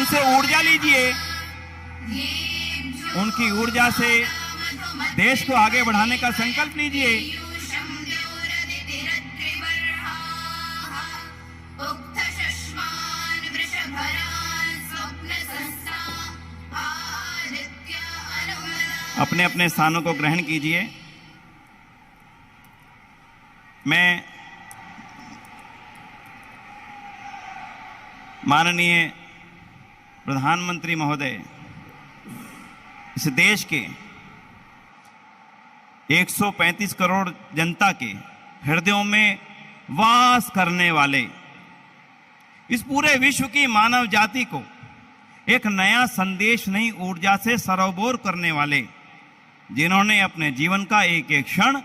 उनसे ऊर्जा लीजिए, उनकी ऊर्जा से देश को आगे बढ़ाने का संकल्प लीजिए। अपने अपने स्थानों को ग्रहण कीजिए। मैं माननीय प्रधानमंत्री महोदय, इस देश के 135 करोड़ जनता के हृदयों में वास करने वाले, इस पूरे विश्व की मानव जाति को एक नया संदेश, नई ऊर्जा से सरोबोर करने वाले, जिन्होंने अपने जीवन का एक एक क्षण,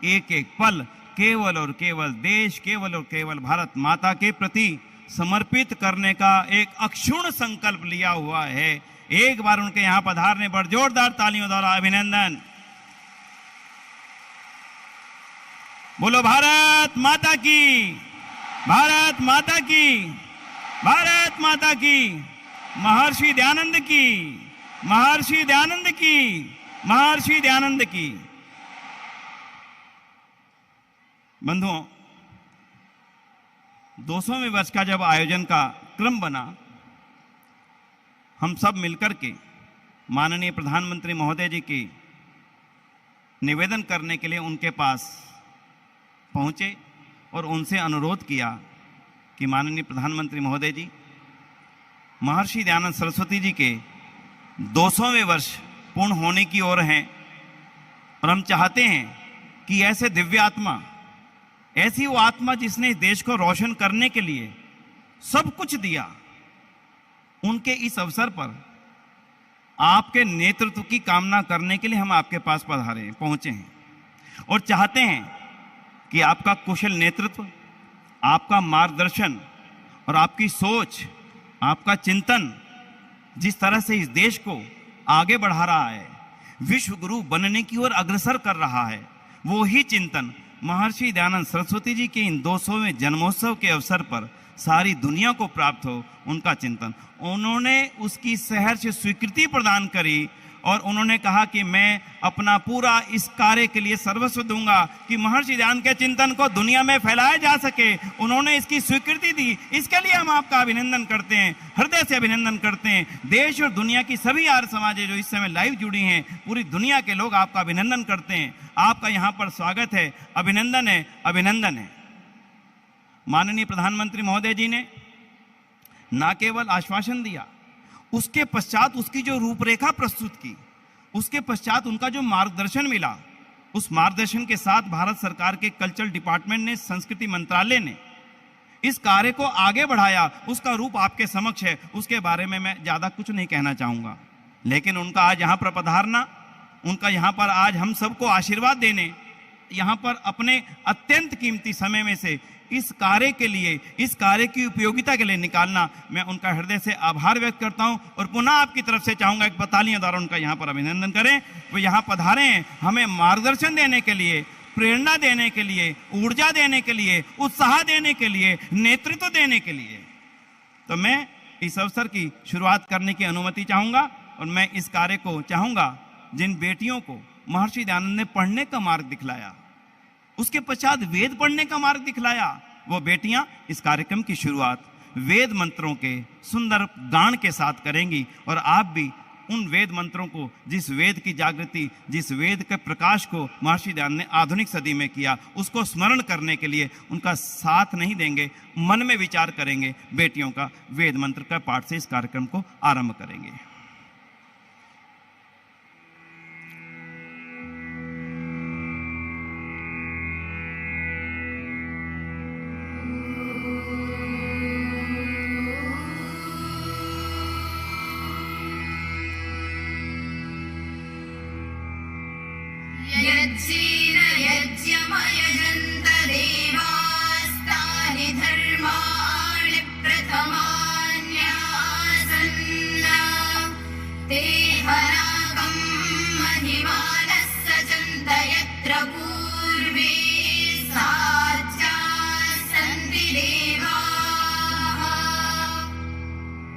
एक एक पल केवल और केवल देश, केवल और केवल भारत माता के प्रति समर्पित करने का एक अक्षुण्ण संकल्प लिया हुआ है। एक बार उनके यहां पधारने पर जोरदार तालियों द्वारा अभिनंदन। बोलो भारत माता की, भारत माता की, भारत माता की। महर्षि दयानंद की, महर्षि दयानंद की, महर्षि दयानंद की। बंधुओं, 200वें वर्ष का जब आयोजन का क्रम बना, हम सब मिलकर के माननीय प्रधानमंत्री महोदय जी की निवेदन करने के लिए उनके पास पहुंचे और उनसे अनुरोध किया कि माननीय प्रधानमंत्री महोदय जी, महर्षि दयानंद सरस्वती जी के 200वें वर्ष पूर्ण होने की ओर हैं और हम चाहते हैं कि ऐसे दिव्य आत्मा, ऐसी वो आत्मा जिसने इस देश को रोशन करने के लिए सब कुछ दिया, उनके इस अवसर पर आपके नेतृत्व की कामना करने के लिए हम आपके पास पधारे पहुंचे हैं और चाहते हैं कि आपका कुशल नेतृत्व, आपका मार्गदर्शन और आपकी सोच, आपका चिंतन जिस तरह से इस देश को आगे बढ़ा रहा है, विश्व गुरु बनने की ओर अग्रसर कर रहा है, वो ही चिंतन महर्षि दयानंद सरस्वती जी के इन 200वें जन्मोत्सव के अवसर पर सारी दुनिया को प्राप्त हो, उनका चिंतन। उन्होंने उसकी सहर्ष स्वीकृति प्रदान करी और उन्होंने कहा कि मैं अपना पूरा इस कार्य के लिए सर्वस्व दूंगा कि महर्षि दयानंद के चिंतन को दुनिया में फैलाया जा सके। उन्होंने इसकी स्वीकृति दी, इसके लिए हम आपका अभिनंदन करते हैं, हृदय से अभिनंदन करते हैं। देश और दुनिया की सभी आर्य समाजें जो इस समय लाइव जुड़ी हैं, पूरी दुनिया के लोग आपका अभिनंदन करते हैं। आपका यहाँ पर स्वागत है, अभिनंदन है, अभिनंदन है। माननीय प्रधानमंत्री महोदय जी ने न केवल आश्वासन दिया, उसके पश्चात उसकी जो रूपरेखा प्रस्तुत की, उसके पश्चात उनका जो मार्गदर्शन मिला, उस मार्गदर्शन के साथ भारत सरकार के कल्चरल डिपार्टमेंट ने, संस्कृति मंत्रालय ने इस कार्य को आगे बढ़ाया। उसका रूप आपके समक्ष है, उसके बारे में मैं ज्यादा कुछ नहीं कहना चाहूंगा, लेकिन उनका आज यहाँ पर पधारना, उनका यहाँ पर आज हम सबको आशीर्वाद देने, यहाँ पर अपने अत्यंत कीमती समय में से इस कार्य के लिए, इस कार्य की उपयोगिता के लिए निकालना, मैं उनका हृदय से आभार व्यक्त करता हूं और पुनः आपकी तरफ से चाहूंगा एक तालियों द्वारा उनका यहाँ पर अभिनंदन करें। वो यहाँ पधारे हैं हमें मार्गदर्शन देने के लिए, प्रेरणा देने के लिए, ऊर्जा देने के लिए, उत्साह देने के लिए, नेतृत्व देने के लिए। तो मैं इस अवसर की शुरुआत करने की अनुमति चाहूंगा और मैं इस कार्य को चाहूंगा, जिन बेटियों को महर्षि दयानंद ने पढ़ने का मार्ग दिखलाया, उसके पश्चात वेद पढ़ने का मार्ग दिखलाया, वो बेटियां इस कार्यक्रम की शुरुआत वेद मंत्रों के सुंदर गान के साथ करेंगी और आप भी उन वेद मंत्रों को, जिस वेद की जागृति, जिस वेद के प्रकाश को महर्षि दयानंद ने आधुनिक सदी में किया, उसको स्मरण करने के लिए उनका साथ नहीं देंगे, मन में विचार करेंगे, बेटियों का वेद मंत्र का पाठ से इस कार्यक्रम को आरंभ करेंगे।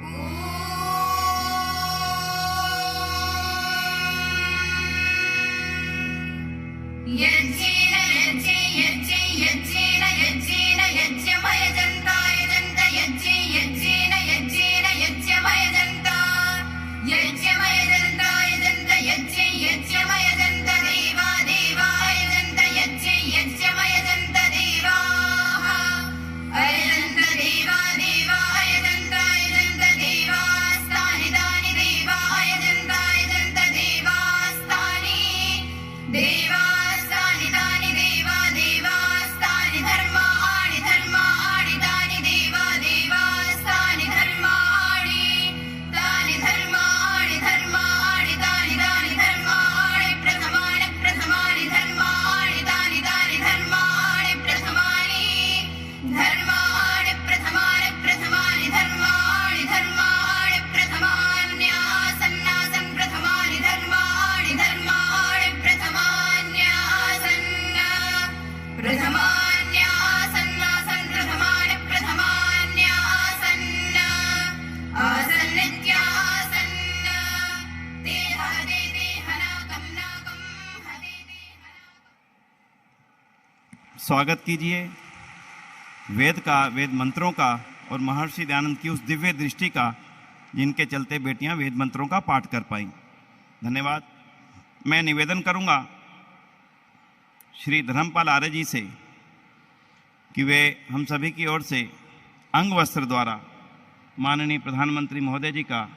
Oh स्वागत कीजिए वेद का, वेद मंत्रों का और महर्षि दयानंद की उस दिव्य दृष्टि का जिनके चलते बेटियां वेद मंत्रों का पाठ कर पाई। धन्यवाद। मैं निवेदन करूंगा श्री धर्मपाल आर्य जी से कि वे हम सभी की ओर से अंग वस्त्र द्वारा माननीय प्रधानमंत्री महोदय जी का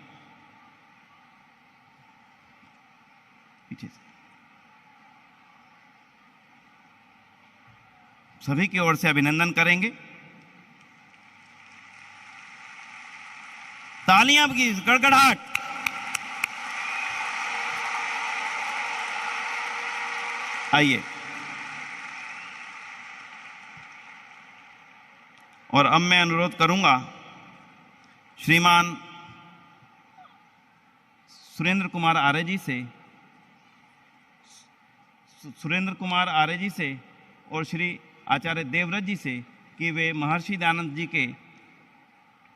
पीछे से सभी की ओर से अभिनंदन करेंगे। तालियां की गड़गड़ाहट। आइए, और अब मैं अनुरोध करूंगा श्रीमान सुरेंद्र कुमार आर्य जी से और श्री आचार्य देवव्रत जी से कि वे महर्षि दयानंद जी के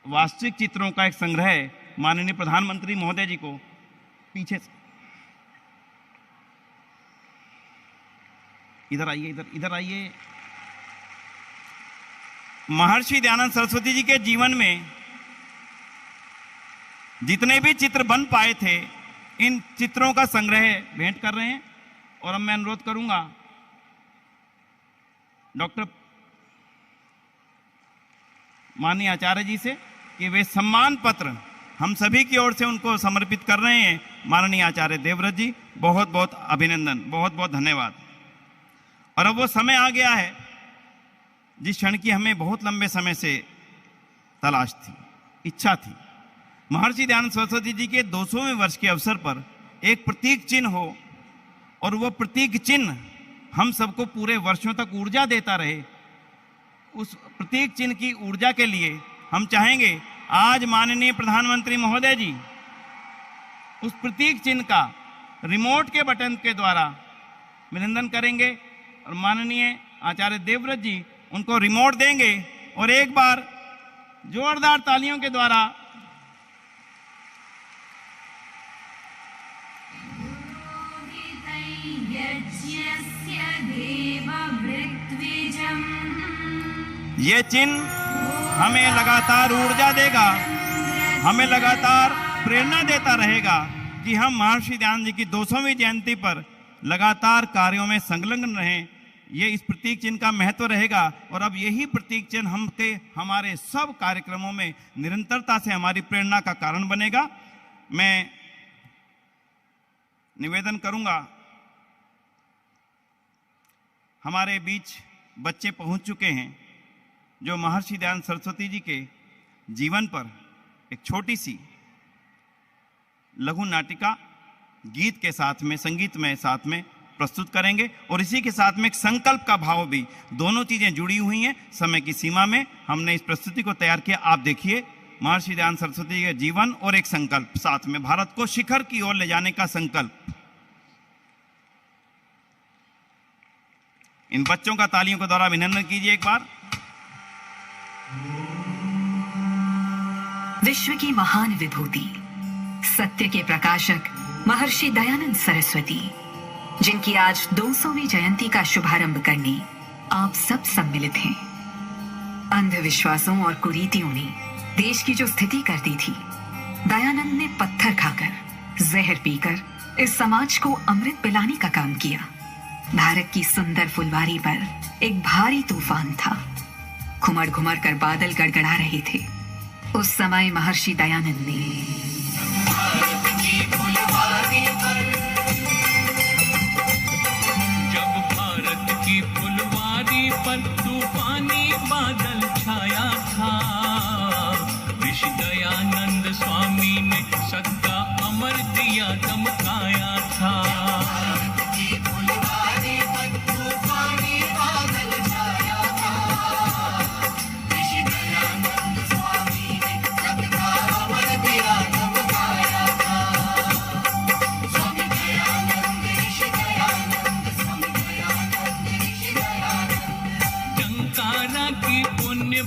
वास्तविक चित्रों का एक संग्रह माननीय प्रधानमंत्री महोदय जी को पीछे से इधर आइए। महर्षि दयानंद सरस्वती जी के जीवन में जितने भी चित्र बन पाए थे, इन चित्रों का संग्रह भेंट कर रहे हैं। और अब मैं अनुरोध करूंगा डॉक्टर माननीय आचार्य जी से कि वे सम्मान पत्र हम सभी की ओर से उनको समर्पित कर रहे हैं। माननीय आचार्य देवव्रत जी, बहुत बहुत अभिनंदन, बहुत बहुत धन्यवाद। और अब वो समय आ गया है जिस क्षण की हमें बहुत लंबे समय से तलाश थी, इच्छा थी। महर्षि दयानंद सरस्वती जी के 200वें वर्ष के अवसर पर एक प्रतीक चिन्ह हो और वो प्रतीक चिन्ह हम सबको पूरे वर्षों तक ऊर्जा देता रहे। उस प्रतीक चिन्ह की ऊर्जा के लिए हम चाहेंगे आज माननीय प्रधानमंत्री महोदय जी उस प्रतीक चिन्ह का रिमोट के बटन के द्वारा अभिनंदन करेंगे और माननीय आचार्य देवव्रत जी उनको रिमोट देंगे और एक बार जोरदार तालियों के द्वारा ये चिन्ह हमें लगातार ऊर्जा देगा, हमें लगातार प्रेरणा देता रहेगा कि हम महर्षि दयानंद जी की 200वीं जयंती पर लगातार कार्यों में संलग्न रहें। ये इस प्रतीक चिन्ह का महत्व रहेगा और अब यही प्रतीक चिन्ह हमारे सब कार्यक्रमों में निरंतरता से हमारी प्रेरणा का कारण बनेगा। मैं निवेदन करूंगा, हमारे बीच बच्चे पहुंच चुके हैं जो महर्षि दयानंद सरस्वती जी के जीवन पर एक छोटी सी लघु नाटिका गीत के साथ में, संगीत में साथ में प्रस्तुत करेंगे और इसी के साथ में एक संकल्प का भाव भी, दोनों चीजें जुड़ी हुई हैं। समय की सीमा में हमने इस प्रस्तुति को तैयार किया। आप देखिए, महर्षि दयानंद सरस्वती जी का जीवन और एक संकल्प, साथ में भारत को शिखर की ओर ले जाने का संकल्प। इन बच्चों का तालियों के द्वारा अभिनंदन कीजिए एक बार। विश्व की महान विभूति, सत्य के प्रकाशक महर्षि दयानंद सरस्वती, जिनकी आज 200वीं जयंती का शुभारंभ करने आप सब सम्मिलित हैं। अंधविश्वासों और कुरीतियों ने देश की जो स्थिति कर दी थी, दयानंद ने पत्थर खाकर, जहर पीकर इस समाज को अमृत पिलाने का काम किया। भारत की सुंदर फुलवारी पर एक भारी तूफान था। घुमड़ घुमड़ कर बादल गड़गड़ा रहे थे। उस समय महर्षि दयानंद ने जब भारत की फुलवारी पर तूफानी बादल छाया था, ऋषि दयानंद स्वामी ने सत्ता अमर दिया दमकाया था।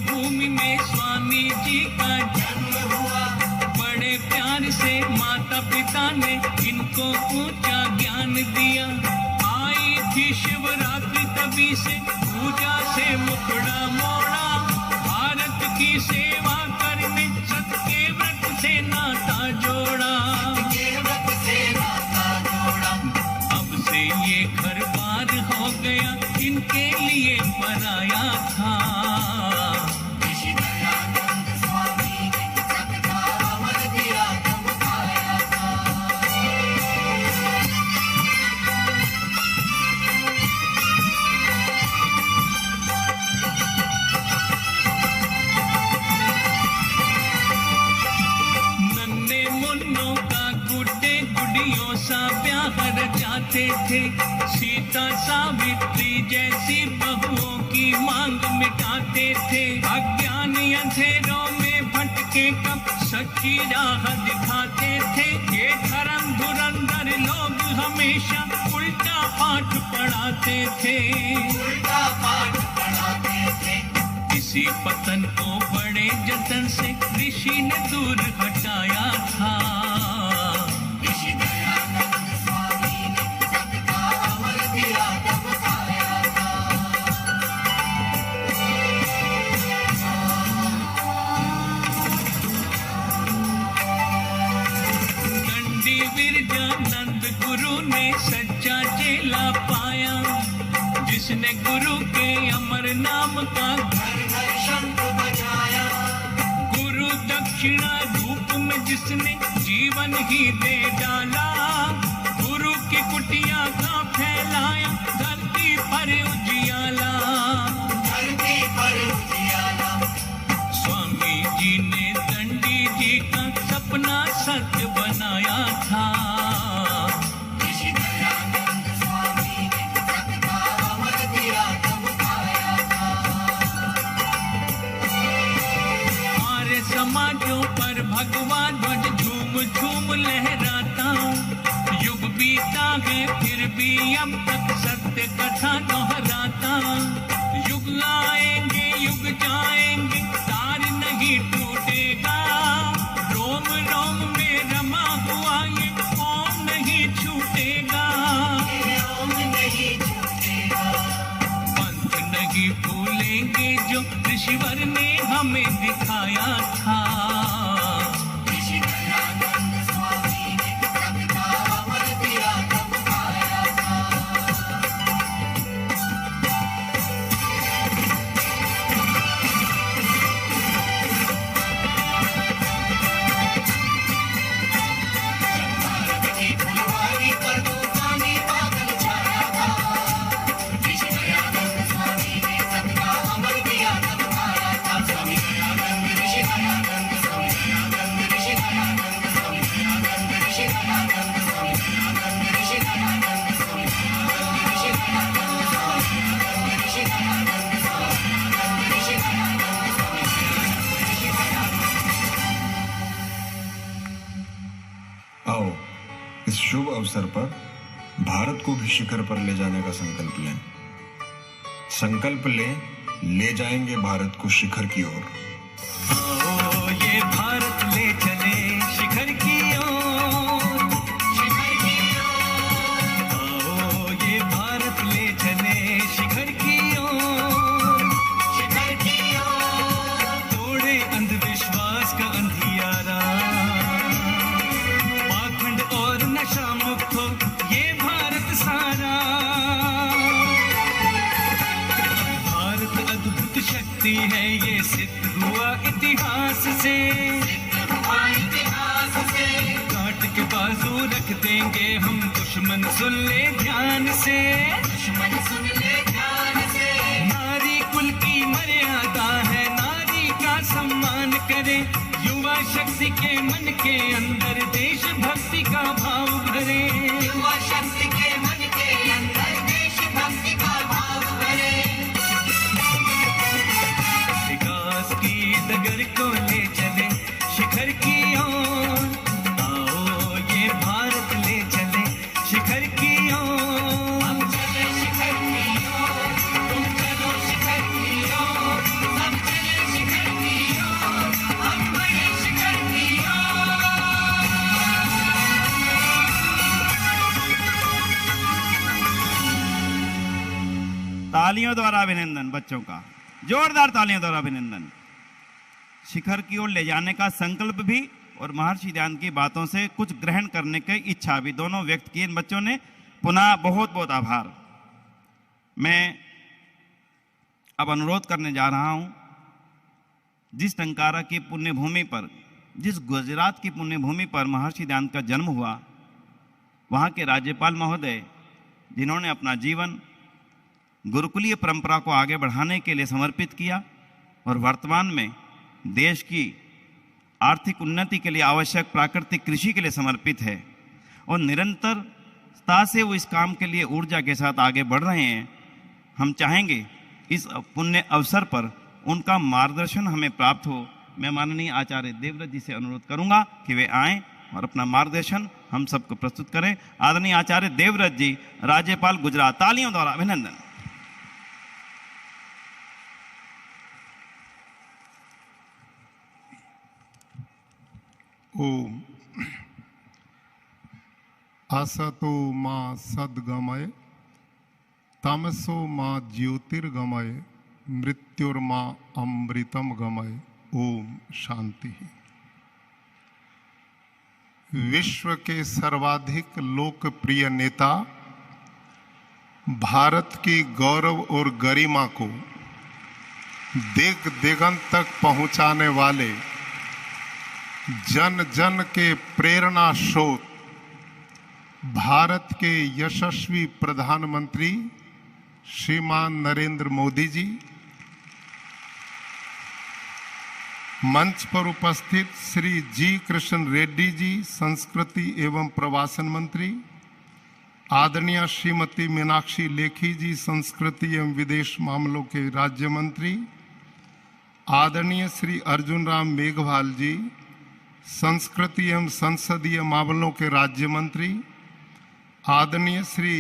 भूमि में स्वामी जी का जन्म हुआ। बड़े प्यार से माता पिता ने इनको ऊंचा ज्ञान दिया। आई थी शिवरात्रि, तभी से पूजा से मुखड़ा मोड़ा, भारत की सेवा करने सबके व्रत से नाता जोड़ा। अब से ये घर बार हो गया, इनके लिए बनाया था। जाते थे, सीता सावित्री जैसी बहुओं की मांग मिटाते थे। अज्ञान अंधेरों में भटके कब सच्ची राह दिखाते थे। ये धर्म धुरंधर लोग हमेशा उल्टा पाठ पढ़ाते थे। इसी पतन को बड़े जतन से ऋषि ने दूर हटाया था। सच्चा चेला पाया, जिसने गुरु के अमर नाम का घर शंख बजाया। गुरु दक्षिणा रूप में जिसने जीवन ही दे डाला। गुरु की कुटिया का फैलाया, धरती पर उजियाला। स्वामी जी ने दंडी जी का सपना सत्य बनाया था। समाजों पर भगवान ध्वज झूम झूम लहराता। युग बीता है फिर भी अब तक सत्य कथा दोहराता। युग आएंगे युग जाएंगे, तार नहीं टूटेगा। रोम रोम में रमा हुआ ये ओम नहीं छूटेगा। पंथ नहीं भूलेंगे जो ऋषिवर ने हमें दिखाया था। शुभ अवसर पर भारत को भी शिखर पर ले जाने का संकल्प लें। संकल्प लें, ले जाएंगे भारत को शिखर की ओर। आओ ये भारत ले चले शिखर की ओर। आओ ये भारत ले चले शिखर की ओर। तोड़े अंधविश्वास का अंधियारा, पाखंड और नशा मुक्त हो ये भारत सारा। भारत अद्भुत शक्ति है, ये सिद्ध हुआ इतिहास से। काट के बाजू रख देंगे हम, दुश्मन सुन ले ध्यान से। नारी कुल की मर्यादा है, नारी का सम्मान करे। युवा शक्ति के मन के अंदर देशभक्ति का भाव भरे। युवा शक्ति के मन के अंदर देशभक्ति का भाव भरे। विकास की डगर को ले चले शिखर की ओर। आओ ये भारत ले चले शिखर की ओर। हम चले शिखर की ओर, तुम चलो शिखर की ओर। सब चले शिखर की ओर, हम बढ़े शिखर की ओर। तालियों द्वारा अभिनंदन बच्चों का, जोरदार तालियों द्वारा अभिनंदन। शिखर की ओर ले जाने का संकल्प भी और महर्षि दयानंद की बातों से कुछ ग्रहण करने की इच्छा भी दोनों व्यक्त की इन बच्चों ने। पुनः बहुत बहुत आभार। मैं अब अनुरोध करने जा रहा हूं, जिस टंकारा की पुण्यभूमि पर, जिस गुजरात की पुण्यभूमि पर महर्षि दयानंद का जन्म हुआ, वहाँ के राज्यपाल महोदय जिन्होंने अपना जीवन गुरुकुलीय परंपरा को आगे बढ़ाने के लिए समर्पित किया और वर्तमान में देश की आर्थिक उन्नति के लिए आवश्यक प्राकृतिक कृषि के लिए समर्पित है और निरंतरता से वो इस काम के लिए ऊर्जा के साथ आगे बढ़ रहे हैं। हम चाहेंगे इस पुण्य अवसर पर उनका मार्गदर्शन हमें प्राप्त हो। मैं माननीय आचार्य देवव्रत जी से अनुरोध करूंगा कि वे आएं और अपना मार्गदर्शन हम सबको प्रस्तुत करें। आदरणीय आचार्य देवव्रत जी, राज्यपाल गुजरात, तालियों द्वारा अभिनंदन। ओम असतो मां सद्गमय तमसो मां ज्योतिर्गमय मृत्युर्मा अमृतम गमय। ओम शांति। विश्व के सर्वाधिक लोकप्रिय नेता, भारत की गौरव और गरिमा को दिग दिगंत तक पहुंचाने वाले, जन जन के प्रेरणा स्रोत, भारत के यशस्वी प्रधानमंत्री श्रीमान नरेंद्र मोदी जी, मंच पर उपस्थित श्री जी कृष्ण रेड्डी जी, संस्कृति एवं प्रवासन मंत्री, आदरणीय श्रीमती मीनाक्षी लेखी जी, संस्कृति एवं विदेश मामलों के राज्य मंत्री, आदरणीय श्री अर्जुन राम मेघवाल जी, संस्कृति एवं संसदीय मामलों के राज्य मंत्री, आदरणीय श्री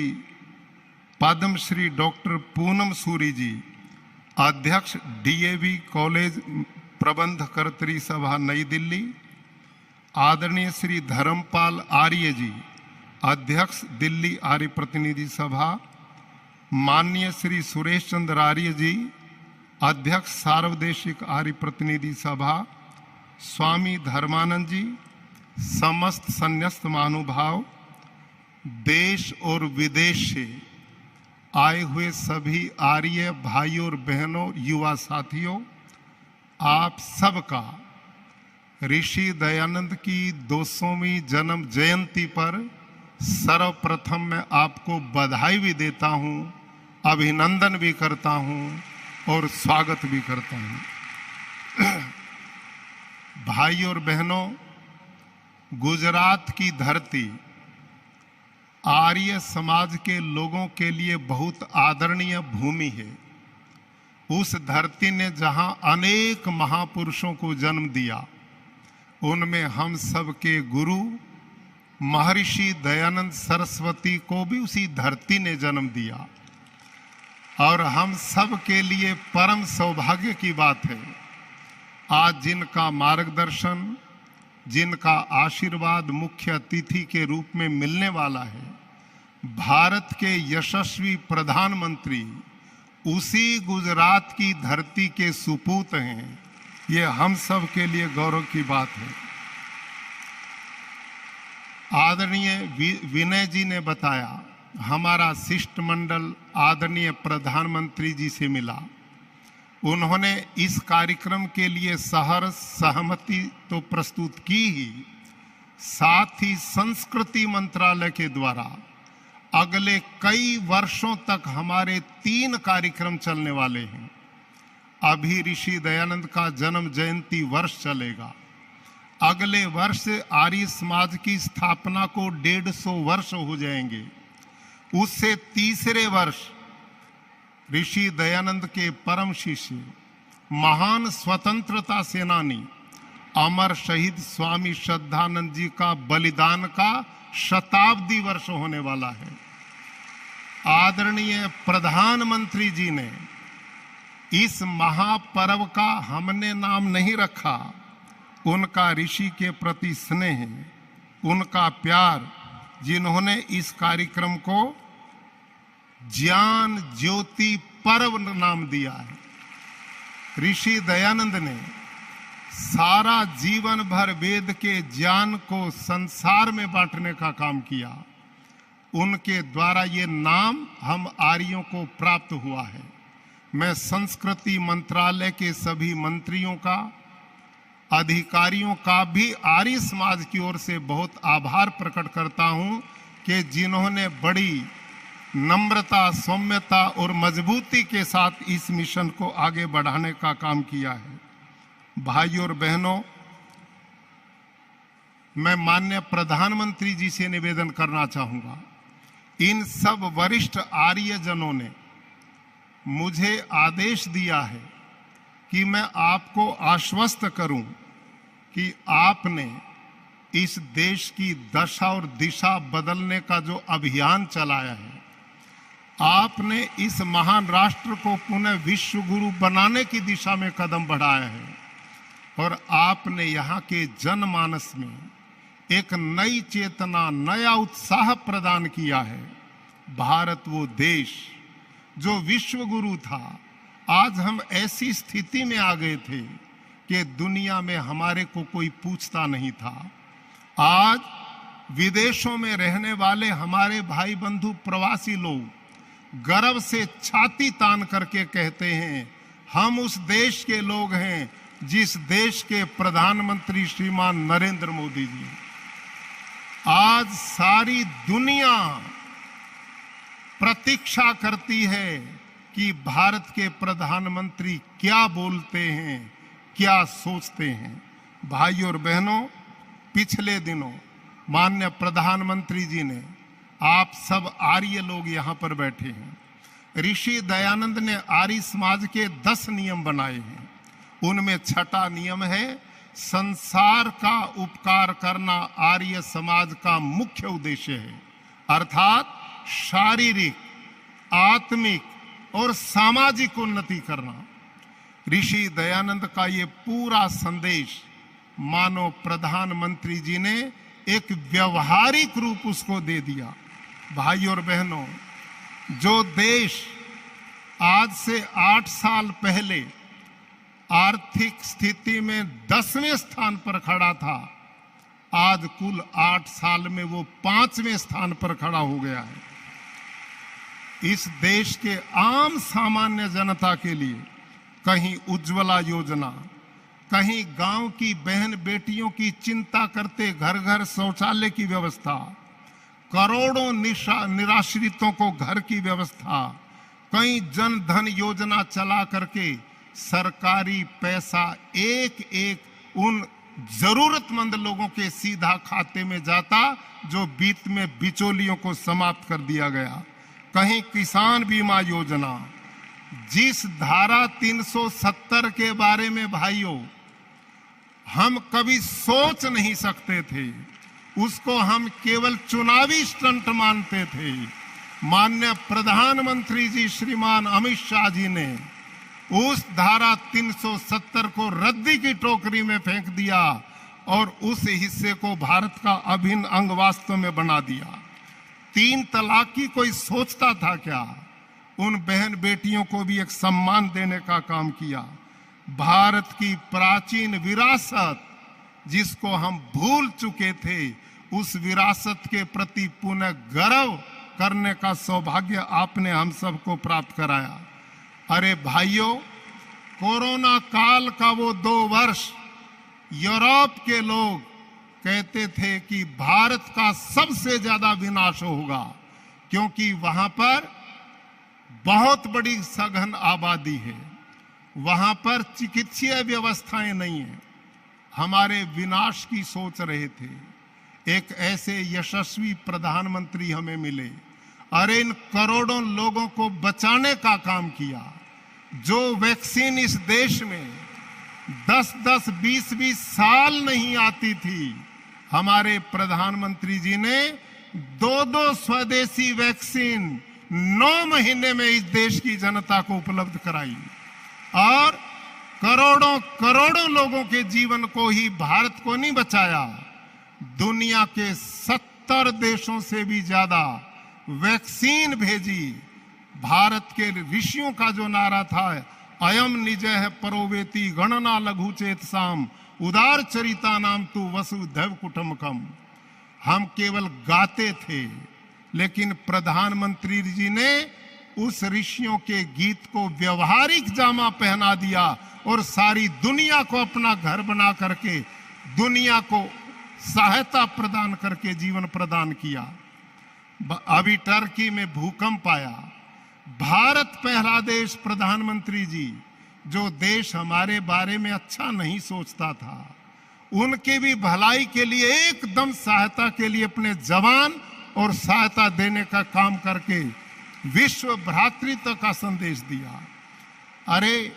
पद्मश्री डॉक्टर पूनम सूरी जी, अध्यक्ष डीएवी कॉलेज प्रबंधकर्त्री सभा नई दिल्ली, आदरणीय श्री धर्मपाल आर्य जी, अध्यक्ष दिल्ली आर्य प्रतिनिधि सभा, माननीय श्री सुरेश चंद्र आर्य जी, अध्यक्ष सार्वदेशिक आर्य प्रतिनिधि सभा, स्वामी धर्मानंद जी, समस्त संन्यस्त महानुभाव, देश और विदेश से आए हुए सभी आर्य भाइयों और बहनों, युवा साथियों, आप सबका ऋषि दयानंद की 200वीं जन्म जयंती पर सर्वप्रथम मैं आपको बधाई भी देता हूं, अभिनंदन भी करता हूं और स्वागत भी करता हूं। भाई और बहनों, गुजरात की धरती आर्य समाज के लोगों के लिए बहुत आदरणीय भूमि है। उस धरती ने जहां अनेक महापुरुषों को जन्म दिया, उनमें हम सब के गुरु महर्षि दयानंद सरस्वती को भी उसी धरती ने जन्म दिया। और हम सब के लिए परम सौभाग्य की बात है, आज जिनका मार्गदर्शन, जिनका आशीर्वाद मुख्य अतिथि के रूप में मिलने वाला है, भारत के यशस्वी प्रधानमंत्री उसी गुजरात की धरती के सुपूत हैं। ये हम सब के लिए गौरव की बात है। आदरणीय विनय जी ने बताया, हमारा शिष्टमंडल आदरणीय प्रधानमंत्री जी से मिला। उन्होंने इस कार्यक्रम के लिए सहर्ष सहमति तो प्रस्तुत की ही, साथ ही संस्कृति मंत्रालय के द्वारा अगले कई वर्षों तक हमारे 3 कार्यक्रम चलने वाले हैं। अभी ऋषि दयानंद का जन्म जयंती वर्ष चलेगा, अगले वर्ष आर्य समाज की स्थापना को 150 वर्ष हो जाएंगे, उससे तीसरे वर्ष ऋषि दयानंद के परम शिष्य, महान स्वतंत्रता सेनानी, अमर शहीद स्वामी श्रद्धानंद जी का बलिदान का शताब्दी वर्ष होने वाला है। आदरणीय प्रधानमंत्री जी ने इस महापर्व का हमने नाम नहीं रखा, उनका ऋषि के प्रति स्नेह, उनका प्यार, जिन्होंने इस कार्यक्रम को ज्ञान ज्योति पर्व नाम दिया है। ऋषि दयानंद ने सारा जीवन भर वेद के ज्ञान को संसार में बांटने का काम किया। उनके द्वारा ये नाम हम आर्यों को प्राप्त हुआ है। मैं संस्कृति मंत्रालय के सभी मंत्रियों का, अधिकारियों का भी आर्य समाज की ओर से बहुत आभार प्रकट करता हूं कि जिन्होंने बड़ी नम्रता, सौम्यता और मजबूती के साथ इस मिशन को आगे बढ़ाने का काम किया है। भाइयों और बहनों, मैं माननीय प्रधानमंत्री जी से निवेदन करना चाहूंगा, इन सब वरिष्ठ आर्यजनों ने मुझे आदेश दिया है कि मैं आपको आश्वस्त करूं कि आपने इस देश की दशा और दिशा बदलने का जो अभियान चलाया है, आपने इस महान राष्ट्र को पुनः विश्व गुरु बनाने की दिशा में कदम बढ़ाया है और आपने यहाँ के जनमानस में एक नई चेतना, नया उत्साह प्रदान किया है। भारत वो देश जो विश्व गुरु था, आज हम ऐसी स्थिति में आ गए थे कि दुनिया में हमारे को कोई पूछता नहीं था। आज विदेशों में रहने वाले हमारे भाई बंधु प्रवासी लोग गर्व से छाती तान करके कहते हैं, हम उस देश के लोग हैं जिस देश के प्रधानमंत्री श्रीमान नरेंद्र मोदी जी। आज सारी दुनिया प्रतीक्षा करती है कि भारत के प्रधानमंत्री क्या बोलते हैं, क्या सोचते हैं। भाइयों और बहनों, पिछले दिनों माननीय प्रधानमंत्री जी ने, आप सब आर्य लोग यहाँ पर बैठे हैं, ऋषि दयानंद ने आर्य समाज के 10 नियम बनाए हैं। उनमें छठा नियम है, संसार का उपकार करना आर्य समाज का मुख्य उद्देश्य है, अर्थात शारीरिक, आत्मिक और सामाजिक उन्नति करना। ऋषि दयानंद का ये पूरा संदेश मानो प्रधानमंत्री जी ने एक व्यवहारिक रूप उसको दे दिया। भाइयों और बहनों, जो देश आज से 8 साल पहले आर्थिक स्थिति में 10वें स्थान पर खड़ा था, आज कुल 8 साल में वो 5वें स्थान पर खड़ा हो गया है। इस देश के आम सामान्य जनता के लिए कहीं उज्ज्वला योजना, कहीं गांव की बहन बेटियों की चिंता करते घर घर शौचालय की व्यवस्था, करोड़ों निराश्रितों को घर की व्यवस्था, कहीं जन धन योजना चला करके सरकारी पैसा एक एक उन जरूरतमंद लोगों के सीधा खाते में जाता जो बीच में बिचौलियों को समाप्त कर दिया गया। कहीं किसान बीमा योजना, जिस धारा 370 के बारे में भाइयों हम कभी सोच नहीं सकते थे, उसको हम केवल चुनावी स्टंट मानते थे। माननीय प्रधानमंत्री जी श्रीमान अमित शाह जी ने उस धारा 370 को रद्दी की टोकरी में फेंक दिया और उस हिस्से को भारत का अभिन्न अंग वास्तव में बना दिया। 3 तलाक की कोई सोचता था क्या? उन बहन बेटियों को भी एक सम्मान देने का काम किया। भारत की प्राचीन विरासत जिसको हम भूल चुके थे, उस विरासत के प्रति पुनः गर्व करने का सौभाग्य आपने हम सबको प्राप्त कराया। अरे भाइयों, कोरोना काल का वो 2 वर्ष यूरोप के लोग कहते थे कि भारत का सबसे ज्यादा विनाश होगा, क्योंकि वहां पर बहुत बड़ी सघन आबादी है, वहां पर चिकित्सीय व्यवस्थाएं नहीं है। हमारे विनाश की सोच रहे थे। एक ऐसे यशस्वी प्रधानमंत्री हमें मिले, अरे इन करोड़ों लोगों को बचाने का काम किया। जो वैक्सीन इस देश में 10-10, 20-20 साल नहीं आती थी, हमारे प्रधानमंत्री जी ने 2-2 स्वदेशी वैक्सीन 9 महीने में इस देश की जनता को उपलब्ध कराई और करोड़ों करोड़ों लोगों के जीवन को ही भारत को नहीं बचाया, दुनिया के 70 देशों से भी ज्यादा वैक्सीन भेजी। भारत के ऋषियों का जो नारा था, अयम निजय परोवेति गणना लघु चेत साम उदार चरिता नाम तू वसुधैव कुटुंबकम। हम केवल गाते थे, लेकिन प्रधानमंत्री जी ने उस ऋषियों के गीत को व्यवहारिक जामा पहना दिया और सारी दुनिया को अपना घर बना करके, दुनिया को सहायता प्रदान करके जीवन प्रदान किया। अभी टर्की में भूकंप आया, भारत पहला देश, प्रधानमंत्री जी जो देश हमारे बारे में अच्छा नहीं सोचता था, उनके भी भलाई के लिए एकदम सहायता के लिए अपने जवान और सहायता देने का काम करके विश्व भ्रातृत्व का संदेश दिया। अरे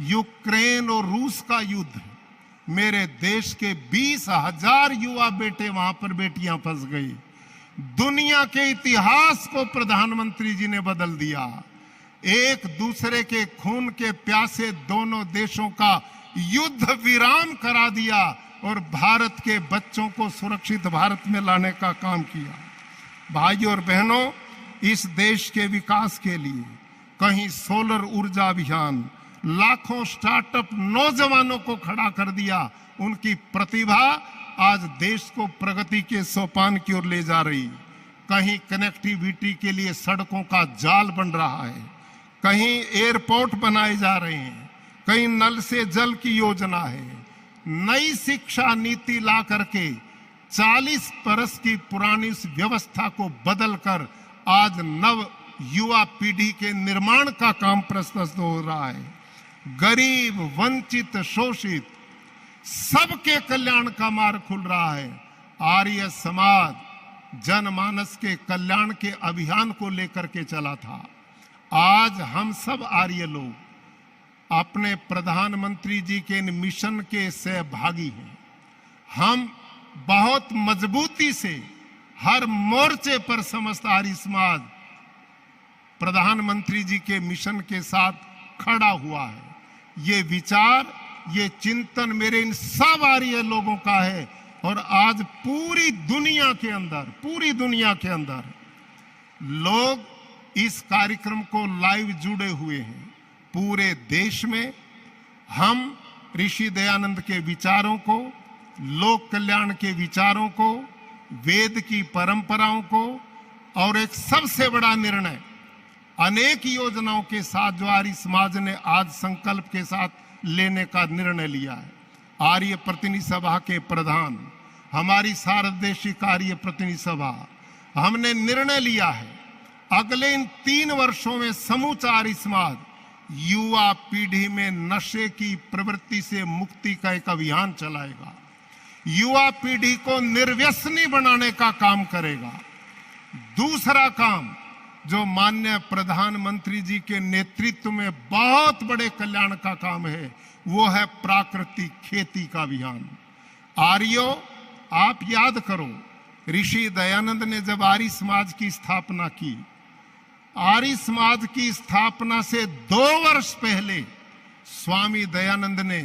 यूक्रेन और रूस का युद्ध, मेरे देश के 20,000 युवा बेटे वहां पर बेटियां फंस गई। दुनिया के इतिहास को प्रधानमंत्री जी ने बदल दिया। एक दूसरे के खून के प्यासे दोनों देशों का युद्ध विराम करा दिया और भारत के बच्चों को सुरक्षित भारत में लाने का काम किया। भाइयों और बहनों, इस देश के विकास के लिए कहीं सोलर ऊर्जा अभियान, लाखों स्टार्टअप नौजवानों को खड़ा कर दिया। उनकी प्रतिभा आज देश को प्रगति के सोपान की ओर ले जा रही। कहीं कनेक्टिविटी के लिए सड़कों का जाल बन रहा है, कहीं एयरपोर्ट बनाए जा रहे हैं, कहीं नल से जल की योजना है। नई शिक्षा नीति ला करके 40 बरस की पुरानी इस व्यवस्था को बदलकर आज नव युवा पीढ़ी के निर्माण का काम प्रशस्त हो रहा है। गरीब, वंचित, शोषित सबके कल्याण का मार्ग खुल रहा है। आर्य समाज जनमानस के कल्याण के अभियान को लेकर के चला था। आज हम सब आर्य लोग अपने प्रधानमंत्री जी के मिशन के सहभागी हैं। हम बहुत मजबूती से हर मोर्चे पर समस्त आर्य समाज प्रधानमंत्री जी के मिशन के साथ खड़ा हुआ है। ये विचार, ये चिंतन मेरे इन सब आर्य लोगों का है और आज पूरी दुनिया के अंदर लोग इस कार्यक्रम को लाइव जुड़े हुए हैं। पूरे देश में हम ऋषि दयानंद के विचारों को, लोक कल्याण के विचारों को, वेद की परंपराओं को और एक सबसे बड़ा निर्णय, अनेक योजनाओं के साथ जो आर्य समाज ने आज संकल्प के साथ लेने का निर्णय लिया है। आर्य प्रतिनिधि सभा के प्रधान, हमारी सार्वदेशिक आर्य प्रतिनिधि सभा, हमने निर्णय लिया है अगले इन 3 वर्षों में समूचा आर्य समाज युवा पीढ़ी में नशे की प्रवृत्ति से मुक्ति का एक अभियान चलाएगा। युवा पीढ़ी को निर्व्यसनी बनाने का काम करेगा। दूसरा काम जो माननीय प्रधानमंत्री जी के नेतृत्व में बहुत बड़े कल्याण का काम है, वो है प्राकृतिक खेती का अभियान। आर्यों, आप याद करो, ऋषि दयानंद ने जब आर्य समाज की स्थापना की, आर्य समाज की स्थापना से 2 वर्ष पहले स्वामी दयानंद ने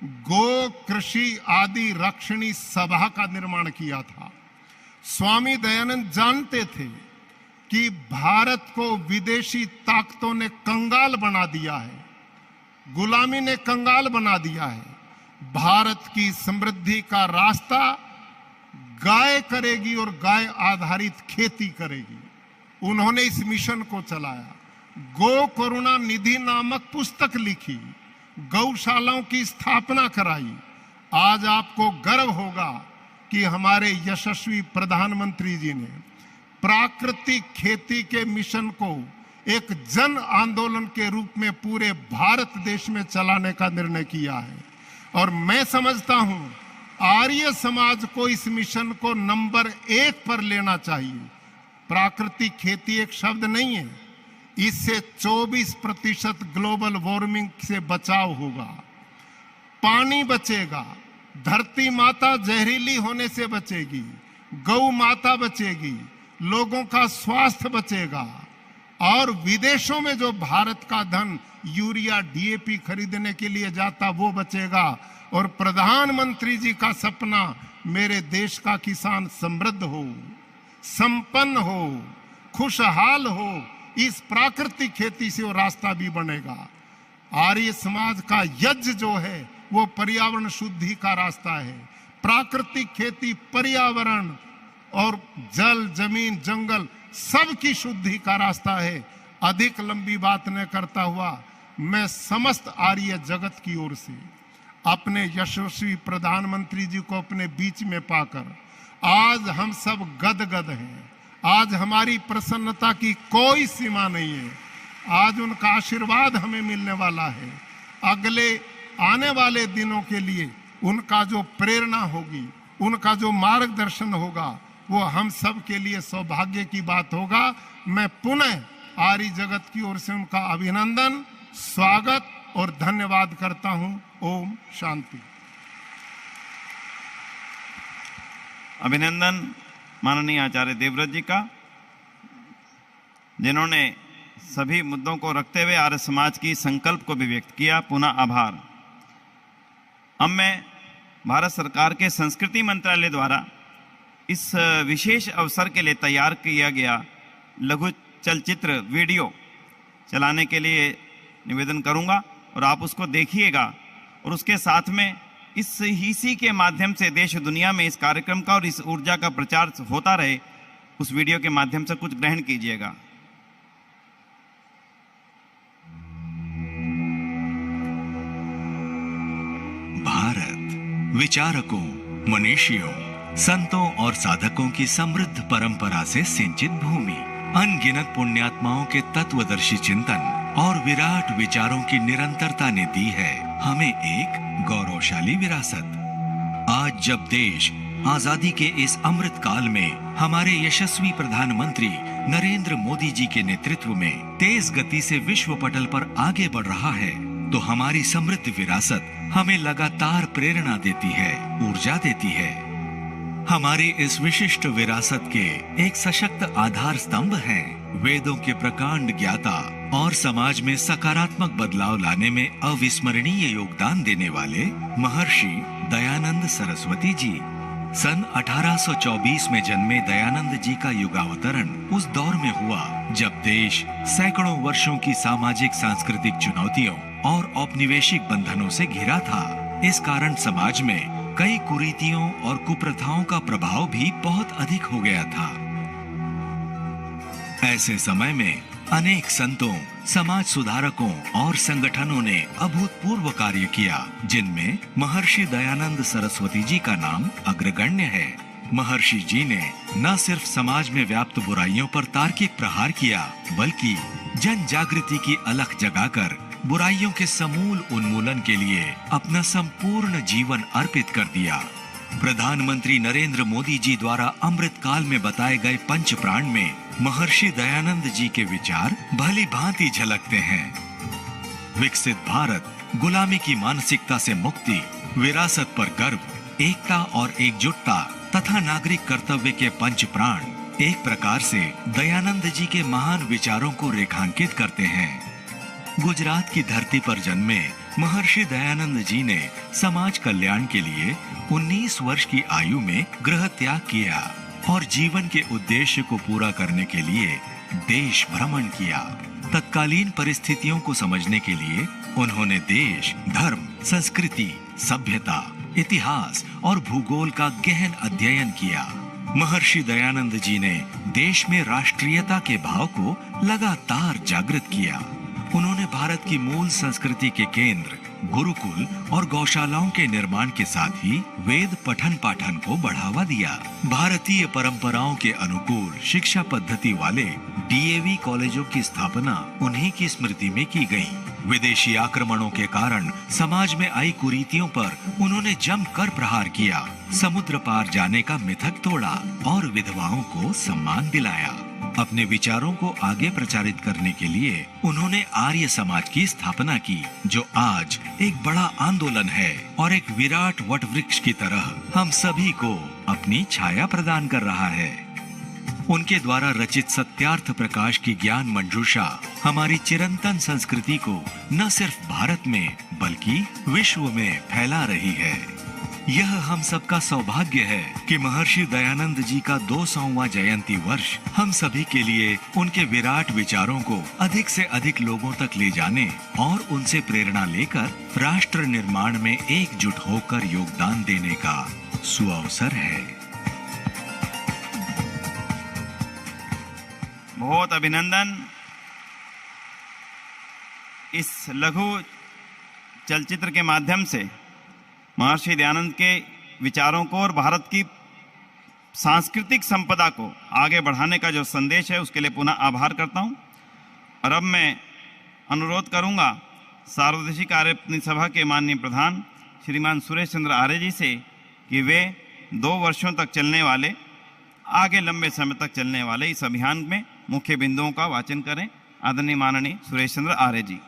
गो कृषि आदि रक्षणी सभा का निर्माण किया था। स्वामी दयानंद जानते थे कि भारत को विदेशी ताकतों ने कंगाल बना दिया है, गुलामी ने कंगाल बना दिया है। भारत की समृद्धि का रास्ता गाय करेगी और गाय आधारित खेती करेगी। उन्होंने इस मिशन को चलाया। गो करुणा निधि नामक पुस्तक लिखी, गौशालाओं की स्थापना कराई। आज आपको गर्व होगा कि हमारे यशस्वी प्रधानमंत्री जी ने प्राकृतिक खेती के मिशन को एक जन आंदोलन के रूप में पूरे भारत देश में चलाने का निर्णय किया है। और मैं समझता हूं आर्य समाज को इस मिशन को नंबर 1 पर लेना चाहिए। प्राकृतिक खेती एक शब्द नहीं है, इससे 24% ग्लोबल वार्मिंग से बचाव होगा, पानी बचेगा, धरती माता जहरीली होने से बचेगी, गौ माता बचेगी, लोगों का स्वास्थ्य बचेगा और विदेशों में जो भारत का धन यूरिया डीएपी खरीदने के लिए जाता वो बचेगा। और प्रधानमंत्री जी का सपना, मेरे देश का किसान समृद्ध हो, संपन्न हो, खुशहाल हो, इस प्राकृतिक खेती से वो रास्ता भी बनेगा। आर्य समाज का यज्ञ जो है वो पर्यावरण शुद्धि का रास्ता है। प्राकृतिक खेती पर्यावरण और जल, जमीन, जंगल सबकी शुद्धि का रास्ता है। अधिक लंबी बात न करता हुआ मैं समस्त आर्य जगत की ओर से अपने यशस्वी प्रधानमंत्री जी को अपने बीच में पाकर आज हम सब गदगद हैं। आज हमारी प्रसन्नता की कोई सीमा नहीं है। आज उनका आशीर्वाद हमें मिलने वाला है। अगले आने वाले दिनों के लिए उनका जो प्रेरणा होगी, उनका जो मार्गदर्शन होगा, वो हम सब के लिए सौभाग्य की बात होगा। मैं पुनः आर्य जगत की ओर से उनका अभिनंदन, स्वागत और धन्यवाद करता हूं। ओम शांति। अभिनंदन माननीय आचार्य देवव्रत जी का, जिन्होंने सभी मुद्दों को रखते हुए आर्य समाज की संकल्प को भी व्यक्त किया। पुनः आभार। अब मैं भारत सरकार के संस्कृति मंत्रालय द्वारा इस विशेष अवसर के लिए तैयार किया गया लघु चलचित्र वीडियो चलाने के लिए निवेदन करूंगा और आप उसको देखिएगा और उसके साथ में इसी के माध्यम से देश दुनिया में इस कार्यक्रम का और इस ऊर्जा का प्रचार होता रहे, उस वीडियो के माध्यम से कुछ ग्रहण कीजिएगा। भारत विचारकों, मनीषियों, संतों और साधकों की समृद्ध परंपरा से सिंचित भूमि, अनगिनत पुण्यात्माओं के तत्वदर्शी चिंतन और विराट विचारों की निरंतरता ने दी है हमें एक गौरवशाली विरासत। आज जब देश आजादी के इस अमृत काल में हमारे यशस्वी प्रधानमंत्री नरेंद्र मोदी जी के नेतृत्व में तेज गति से विश्व पटल पर आगे बढ़ रहा है, तो हमारी समृद्ध विरासत हमें लगातार प्रेरणा देती है, ऊर्जा देती है। हमारी इस विशिष्ट विरासत के एक सशक्त आधार स्तंभ हैं वेदों के प्रकांड ज्ञाता और समाज में सकारात्मक बदलाव लाने में अविस्मरणीय योगदान देने वाले महर्षि दयानंद सरस्वती जी। सन 1824 में जन्मे दयानंद जी का युगावतरण उस दौर में हुआ जब देश सैकड़ों वर्षों की सामाजिक सांस्कृतिक चुनौतियों और औपनिवेशिक बंधनों से घिरा था। इस कारण समाज में कई कुरीतियों और कुप्रथाओं का प्रभाव भी बहुत अधिक हो गया था। ऐसे समय में अनेक संतों, समाज सुधारकों और संगठनों ने अभूतपूर्व कार्य किया, जिनमें महर्षि दयानंद सरस्वती जी का नाम अग्रगण्य है। महर्षि जी ने न सिर्फ समाज में व्याप्त बुराइयों पर तार्किक प्रहार किया, बल्कि जन जागृति की अलख जगाकर बुराइयों के समूल उन्मूलन के लिए अपना संपूर्ण जीवन अर्पित कर दिया। प्रधानमंत्री नरेंद्र मोदी जी द्वारा अमृत काल में बताए गए पंच प्राण में महर्षि दयानंद जी के विचार भली भांति झलकते हैं। विकसित भारत, गुलामी की मानसिकता से मुक्ति, विरासत पर गर्व, एकता और एकजुटता तथा नागरिक कर्तव्य के पंच प्राण एक प्रकार से दयानंद जी के महान विचारों को रेखांकित करते हैं। गुजरात की धरती पर जन्मे महर्षि दयानंद जी ने समाज कल्याण के लिए 19 वर्ष की आयु में गृह त्याग किया और जीवन के उद्देश्य को पूरा करने के लिए देश भ्रमण किया। तत्कालीन परिस्थितियों को समझने के लिए उन्होंने देश, धर्म, संस्कृति, सभ्यता, इतिहास और भूगोल का गहन अध्ययन किया। महर्षि दयानंद जी ने देश में राष्ट्रीयता के भाव को लगातार जागृत किया। उन्होंने भारत की मूल संस्कृति के केंद्र, गुरुकुल और गौशालाओं के निर्माण के साथ ही वेद पठन पाठन को बढ़ावा दिया। भारतीय परंपराओं के अनुकूल शिक्षा पद्धति वाले डीएवी कॉलेजों की स्थापना उन्हीं की स्मृति में की गई। विदेशी आक्रमणों के कारण समाज में आई कुरीतियों पर उन्होंने जमकर प्रहार किया, समुद्र पार जाने का मिथक तोड़ा और विधवाओं को सम्मान दिलाया। अपने विचारों को आगे प्रचारित करने के लिए उन्होंने आर्य समाज की स्थापना की, जो आज एक बड़ा आंदोलन है और एक विराट वटवृक्ष की तरह हम सभी को अपनी छाया प्रदान कर रहा है। उनके द्वारा रचित सत्यार्थ प्रकाश की ज्ञान मंजूषा हमारी चिरंतन संस्कृति को न सिर्फ भारत में बल्कि विश्व में फैला रही है। यह हम सबका सौभाग्य है कि महर्षि दयानंद जी का 200वां जयंती वर्ष हम सभी के लिए उनके विराट विचारों को अधिक से अधिक लोगों तक ले जाने और उनसे प्रेरणा लेकर राष्ट्र निर्माण में एकजुट होकर योगदान देने का सुअवसर है। बहुत अभिनंदन। इस लघु चलचित्र के माध्यम से महर्षि दयानंद के विचारों को और भारत की सांस्कृतिक संपदा को आगे बढ़ाने का जो संदेश है उसके लिए पुनः आभार करता हूं। और अब मैं अनुरोध करूंगा सार्वदेशिक कार्यप्रतिनिधि सभा के माननीय प्रधान श्रीमान सुरेश चंद्र आर्य जी से कि वे 2 वर्षों तक चलने वाले, आगे लंबे समय तक चलने वाले इस अभियान में मुख्य बिंदुओं का वाचन करें। आदरणीय माननीय सुरेश चंद्र आर्य जी।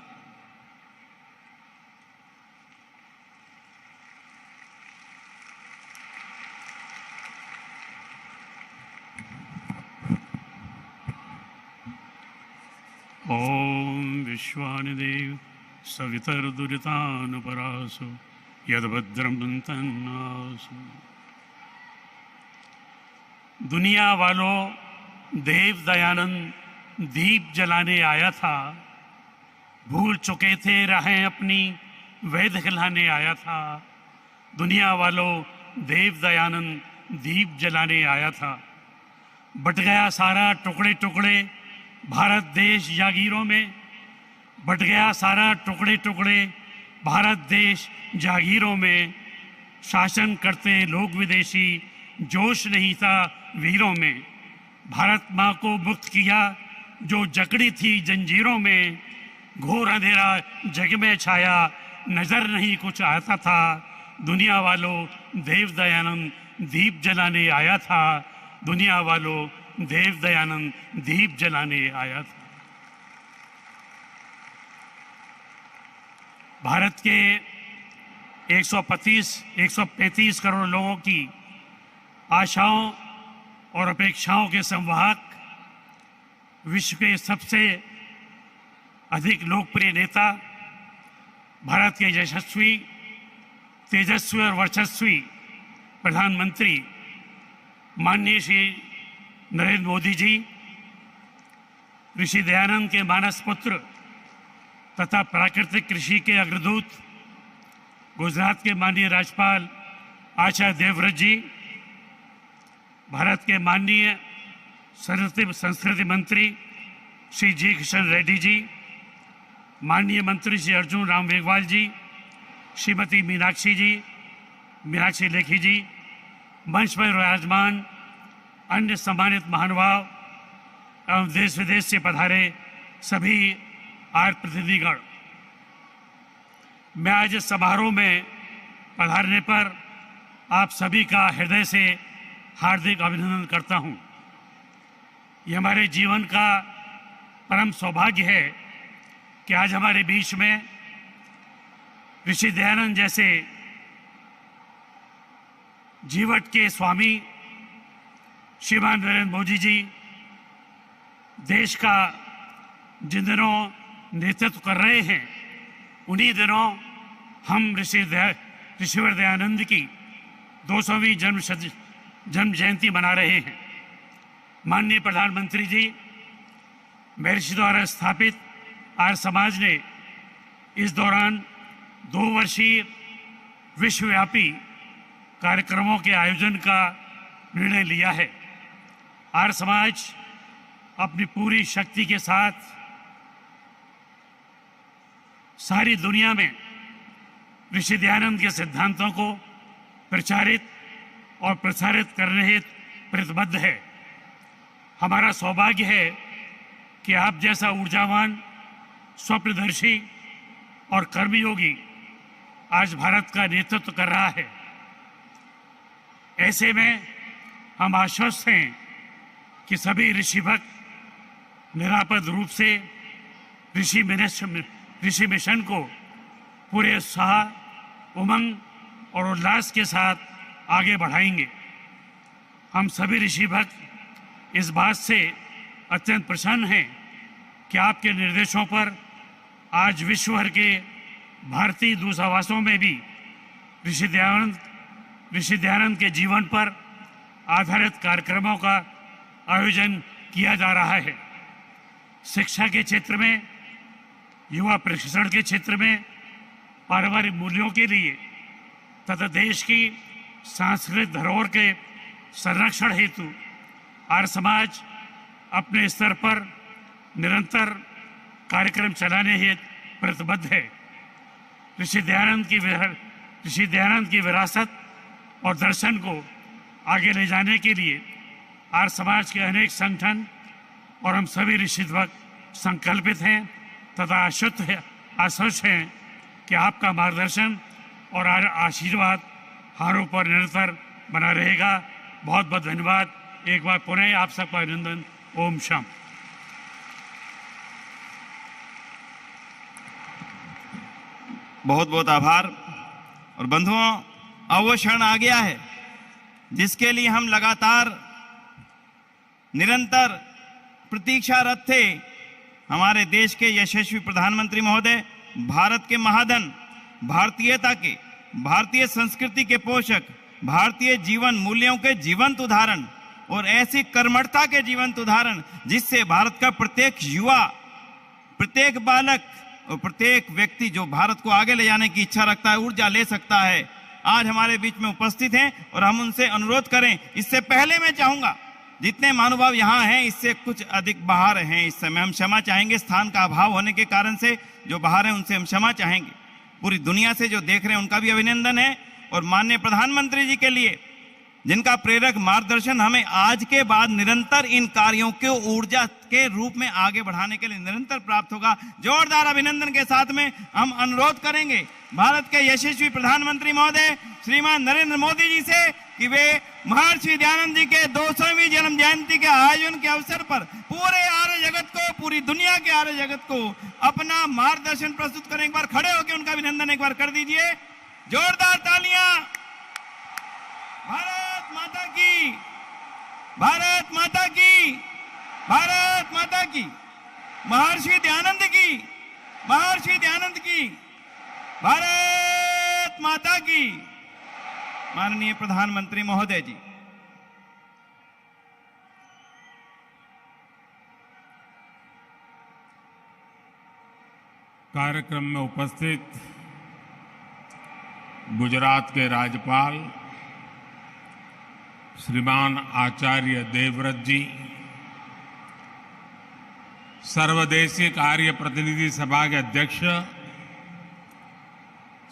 ओम विश्वानिदेव सवितर्दुरितानुपरासु यद्भद्रं तन्नासु। दुनिया वालों, देव दयानंद दीप जलाने आया था, भूल चुके थे राहें अपनी, वेद खिलाने आया था। दुनिया वालों, देव दयानंद दीप जलाने आया था। बट गया सारा टुकड़े टुकड़े भारत देश जागीरों में, बट गया सारा टुकड़े टुकड़े भारत देश जागीरों में। शासन करते लोग विदेशी, जोश नहीं था वीरों में। भारत माँ को मुक्त किया जो जकड़ी थी जंजीरों में। घोर अंधेरा जग में छाया, नजर नहीं कुछ आता था। दुनिया वालों, देव दयानंद दीप जलाने आया था। दुनिया वालों, देव दयानंद दीप जलाने आया था। भारत के 135 करोड़ लोगों की आशाओं और अपेक्षाओं के संवाहक, विश्व के सबसे अधिक लोकप्रिय नेता, भारत के यशस्वी, तेजस्वी और वर्चस्वी प्रधानमंत्री माननीय श्री नरेंद्र मोदी जी, ऋषि दयानंद के मानस पुत्र तथा प्राकृतिक कृषि के अग्रदूत गुजरात के माननीय राज्यपाल आचार्य देवव्रत जी, भारत के माननीय संस्कृति मंत्री श्री जी किशन रेड्डी जी, माननीय मंत्री श्री अर्जुन राम मेघवाल जी, श्रीमती मीनाक्षी लेखी जी, मंच पर विराजमान अन्य सम्मानित महानुभाव एवं देश विदेश से पधारे सभी आर्य प्रतिनिधिगण, मैं आज इस समारोह में पधारने पर आप सभी का हृदय से हार्दिक अभिनंदन करता हूं। ये हमारे जीवन का परम सौभाग्य है कि आज हमारे बीच में ऋषि दयानंद जैसे जीवट के स्वामी श्रीमान नरेंद्र मोदी जी देश का जिन दिनों नेतृत्व कर रहे हैं, उन्हीं दिनों हम ऋषिवर दयानंद की 200वीं जन्म जयंती मना रहे हैं। माननीय प्रधानमंत्री जी, महर्षि द्वारा स्थापित आर्य समाज ने इस दौरान 2 वर्षीय विश्वव्यापी कार्यक्रमों के आयोजन का निर्णय लिया है। आर्य समाज अपनी पूरी शक्ति के साथ सारी दुनिया में ऋषि दयानंद के सिद्धांतों को प्रचारित और प्रसारित करने हेतु प्रतिबद्ध है। हमारा सौभाग्य है कि आप जैसा ऊर्जावान, स्वप्नदर्शी और कर्मयोगी आज भारत का नेतृत्व कर रहा है। ऐसे में हम आश्वस्त हैं कि सभी ऋषि भक्त निरापद रूप से ऋषि मिशन को पूरे उत्साह, उमंग और उल्लास के साथ आगे बढ़ाएंगे। हम सभी ऋषि भक्त इस बात से अत्यंत प्रसन्न हैं कि आपके निर्देशों पर आज विश्व भर के भारतीय दूतावासों में भी ऋषि दयानंद ऋषि दयानंद के जीवन पर आधारित कार्यक्रमों का आयोजन किया जा रहा है। शिक्षा के क्षेत्र में, युवा प्रशिक्षण के क्षेत्र में, पारिवारिक मूल्यों के लिए तथा देश की सांस्कृतिक धरोहर के संरक्षण हेतु आर्य समाज अपने स्तर पर निरंतर कार्यक्रम चलाने हेतु प्रतिबद्ध है। ऋषि दयानंद की विरासत और दर्शन को आगे ले जाने के लिए आर्य समाज के अनेक संगठन और हम सभी ऋषि भक्त संकल्पित हैं तथा आश्वस्त हैं कि आपका मार्गदर्शन और आशीर्वाद हारों पर निरंतर बना रहेगा। बहुत बहुत धन्यवाद। एक बार पुनः आप सबका अभिनंदन। ओम शाम। बहुत बहुत आभार। और बंधुओं, अब वो क्षण आ गया है जिसके लिए हम लगातार निरंतर प्रतीक्षारत थे। हमारे देश के यशस्वी प्रधानमंत्री महोदय, भारत के महाधन, भारतीयता के, भारतीय संस्कृति के पोषक, भारतीय जीवन मूल्यों के जीवंत उदाहरण और ऐसी कर्मठता के जीवंत उदाहरण जिससे भारत का प्रत्येक युवा, प्रत्येक बालक और प्रत्येक व्यक्ति जो भारत को आगे ले जाने की इच्छा रखता है, ऊर्जा ले सकता है, आज हमारे बीच में उपस्थित हैं। और हम उनसे अनुरोध करें, इससे पहले मैं चाहूंगा जितने महानुभाव यहाँ हैं इससे कुछ अधिक बाहर हैं इस समय, हम क्षमा चाहेंगे स्थान का अभाव होने के कारण से। जो बाहर हैं उनसे हम क्षमा चाहेंगे। पूरी दुनिया से जो देख रहे हैं उनका भी अभिनंदन है। और माननीय प्रधानमंत्री जी के लिए जिनका प्रेरक मार्गदर्शन हमें आज के बाद निरंतर इन कार्यों को ऊर्जा के रूप में आगे बढ़ाने के लिए निरंतर प्राप्त होगा। जोरदार अभिनंदन के साथ में हम अनुरोध करेंगे भारत के यशस्वी प्रधानमंत्री महोदय श्रीमान नरेंद्र मोदी जी से कि वे महर्षि दयानंद जी के 200वीं जन्म जयंती के आयोजन के अवसर पर पूरे आर्य जगत को, पूरी दुनिया के आर्य जगत को अपना मार्गदर्शन प्रस्तुत करें। एक बार खड़े होकर उनका अभिनंदन एक बार कर दीजिए। जोरदार तालियां। भारत माता की, भारत माता की, भारत माता की। महर्षि दयानंद की, महर्षि दयानंद की, भारत माता की। माननीय प्रधानमंत्री महोदय जी, कार्यक्रम में उपस्थित गुजरात के राज्यपाल श्रीमान आचार्य देवव्रत जी, सर्वदेशिक आर्य प्रतिनिधि सभा के अध्यक्ष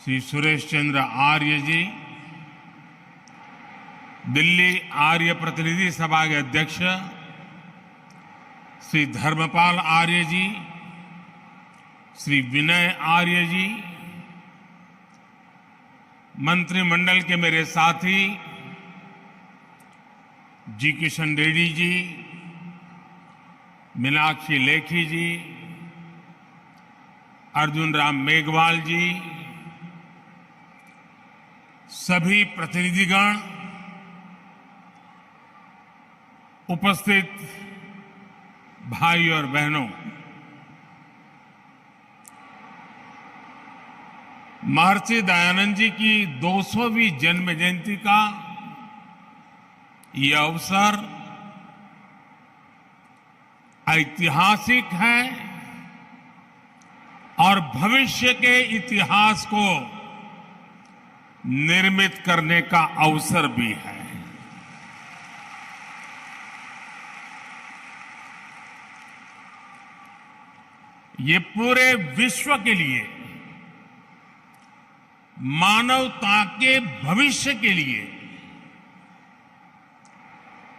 श्री सुरेश चंद्र आर्य जी, दिल्ली आर्य प्रतिनिधि सभा के अध्यक्ष श्री धर्मपाल आर्य जी, श्री विनय आर्य जी, मंत्रिमंडल के मेरे साथी जी किशन रेड्डी जी, मीनाक्षी लेखी जी, अर्जुन राम मेघवाल जी, सभी प्रतिनिधिगण, उपस्थित भाई और बहनों, महर्षि दयानंद जी की 200वीं जन्म जयंती का ये अवसर ऐतिहासिक है और भविष्य के इतिहास को निर्मित करने का अवसर भी है। ये पूरे विश्व के लिए, मानवता के भविष्य के लिए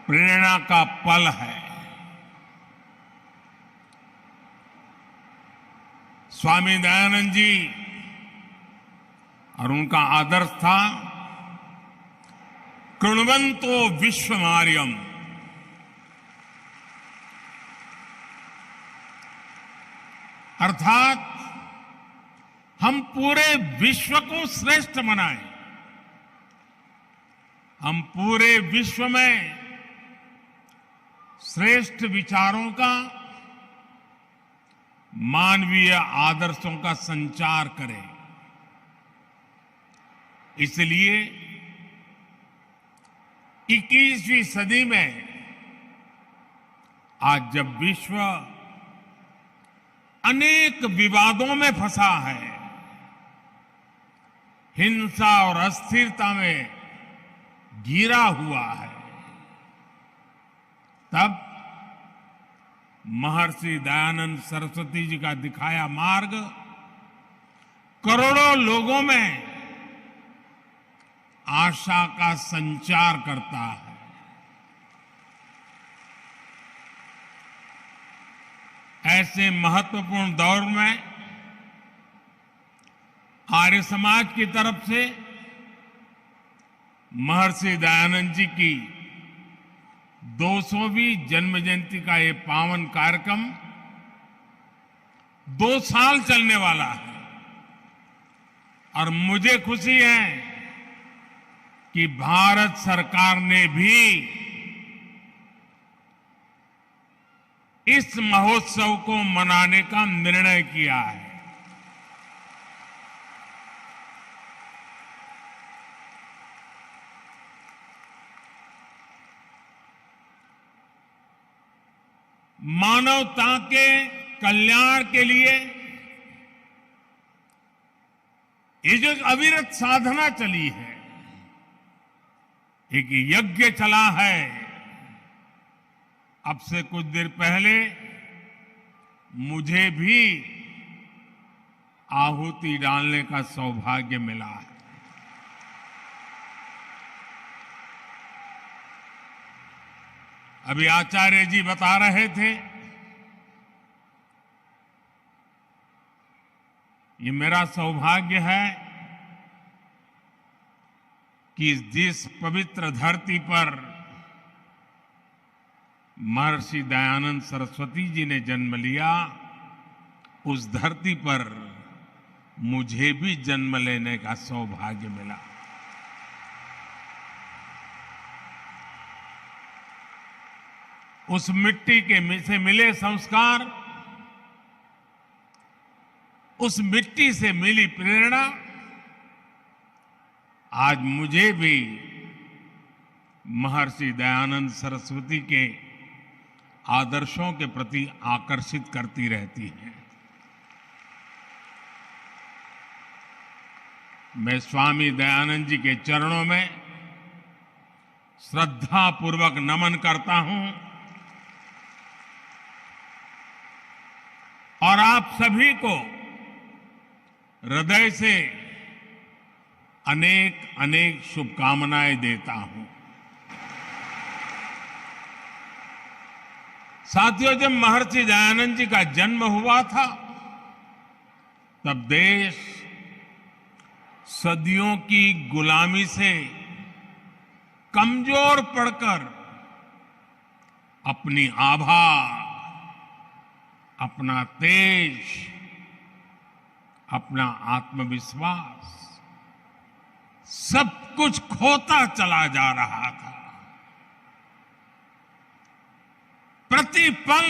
प्रेरणा का पल है। स्वामी दयानंद जी और उनका आदर्श था कृण्वन्तो विश्वमार्यम, अर्थात हम पूरे विश्व को श्रेष्ठ बनाएं, हम पूरे विश्व में श्रेष्ठ विचारों का, मानवीय आदर्शों का संचार करें। इसलिए 21वीं सदी में आज जब विश्व अनेक विवादों में फंसा है, हिंसा और अस्थिरता में घिरा हुआ है, तब महर्षि दयानंद सरस्वती जी का दिखाया मार्ग करोड़ों लोगों में आशा का संचार करता है। ऐसे महत्वपूर्ण दौर में आर्य समाज की तरफ से महर्षि दयानंद जी की 200वीं जन्म जयंती का ये पावन कार्यक्रम 2 साल चलने वाला है और मुझे खुशी है कि भारत सरकार ने भी इस महोत्सव को मनाने का निर्णय किया है। मानवता के कल्याण के लिए ये जो अविरत साधना चली है, एक यज्ञ चला है। अब से कुछ देर पहले मुझे भी आहुति डालने का सौभाग्य मिला है। अभी आचार्य जी बता रहे थे, ये मेरा सौभाग्य है कि जिस पवित्र धरती पर महर्षि दयानंद सरस्वती जी ने जन्म लिया, उस धरती पर मुझे भी जन्म लेने का सौभाग्य मिला। उस मिट्टी के से मिले संस्कार, उस मिट्टी से मिली प्रेरणा आज मुझे भी महर्षि दयानंद सरस्वती के आदर्शों के प्रति आकर्षित करती रहती है। मैं स्वामी दयानंद जी के चरणों में श्रद्धापूर्वक नमन करता हूं और आप सभी को हृदय से अनेक अनेक शुभकामनाएं देता हूं। साथियों, जब महर्षि दयानंद जी का जन्म हुआ था, तब देश सदियों की गुलामी से कमजोर पड़कर अपनी आभा, अपना तेज, अपना आत्मविश्वास सब कुछ खोता चला जा रहा था। प्रतिपल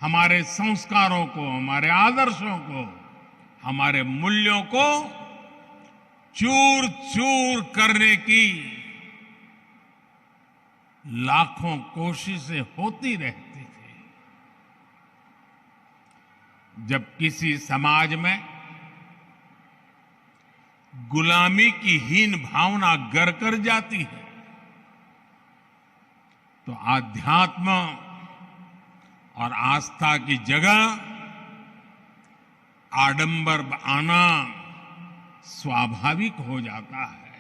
हमारे संस्कारों को, हमारे आदर्शों को, हमारे मूल्यों को चूर चूर करने की लाखों कोशिशें होती रहती थी। जब किसी समाज में गुलामी की हीन भावना गर कर जाती है, तो आध्यात्म और आस्था की जगह आडंबर आना स्वाभाविक हो जाता है।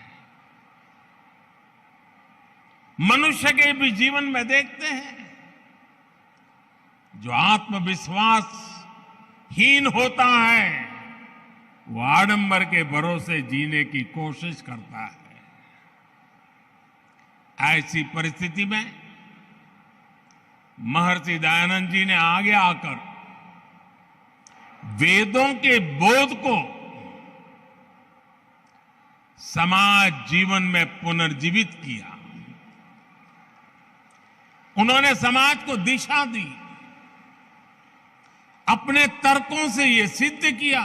मनुष्य के भी जीवन में देखते हैं, जो आत्मविश्वास हीन होता है, वो आडंबर के भरोसे जीने की कोशिश करता है। ऐसी परिस्थिति में महर्षि दयानंद जी ने आगे आकर वेदों के बोध को समाज जीवन में पुनर्जीवित किया। उन्होंने समाज को दिशा दी। अपने तर्कों से यह सिद्ध किया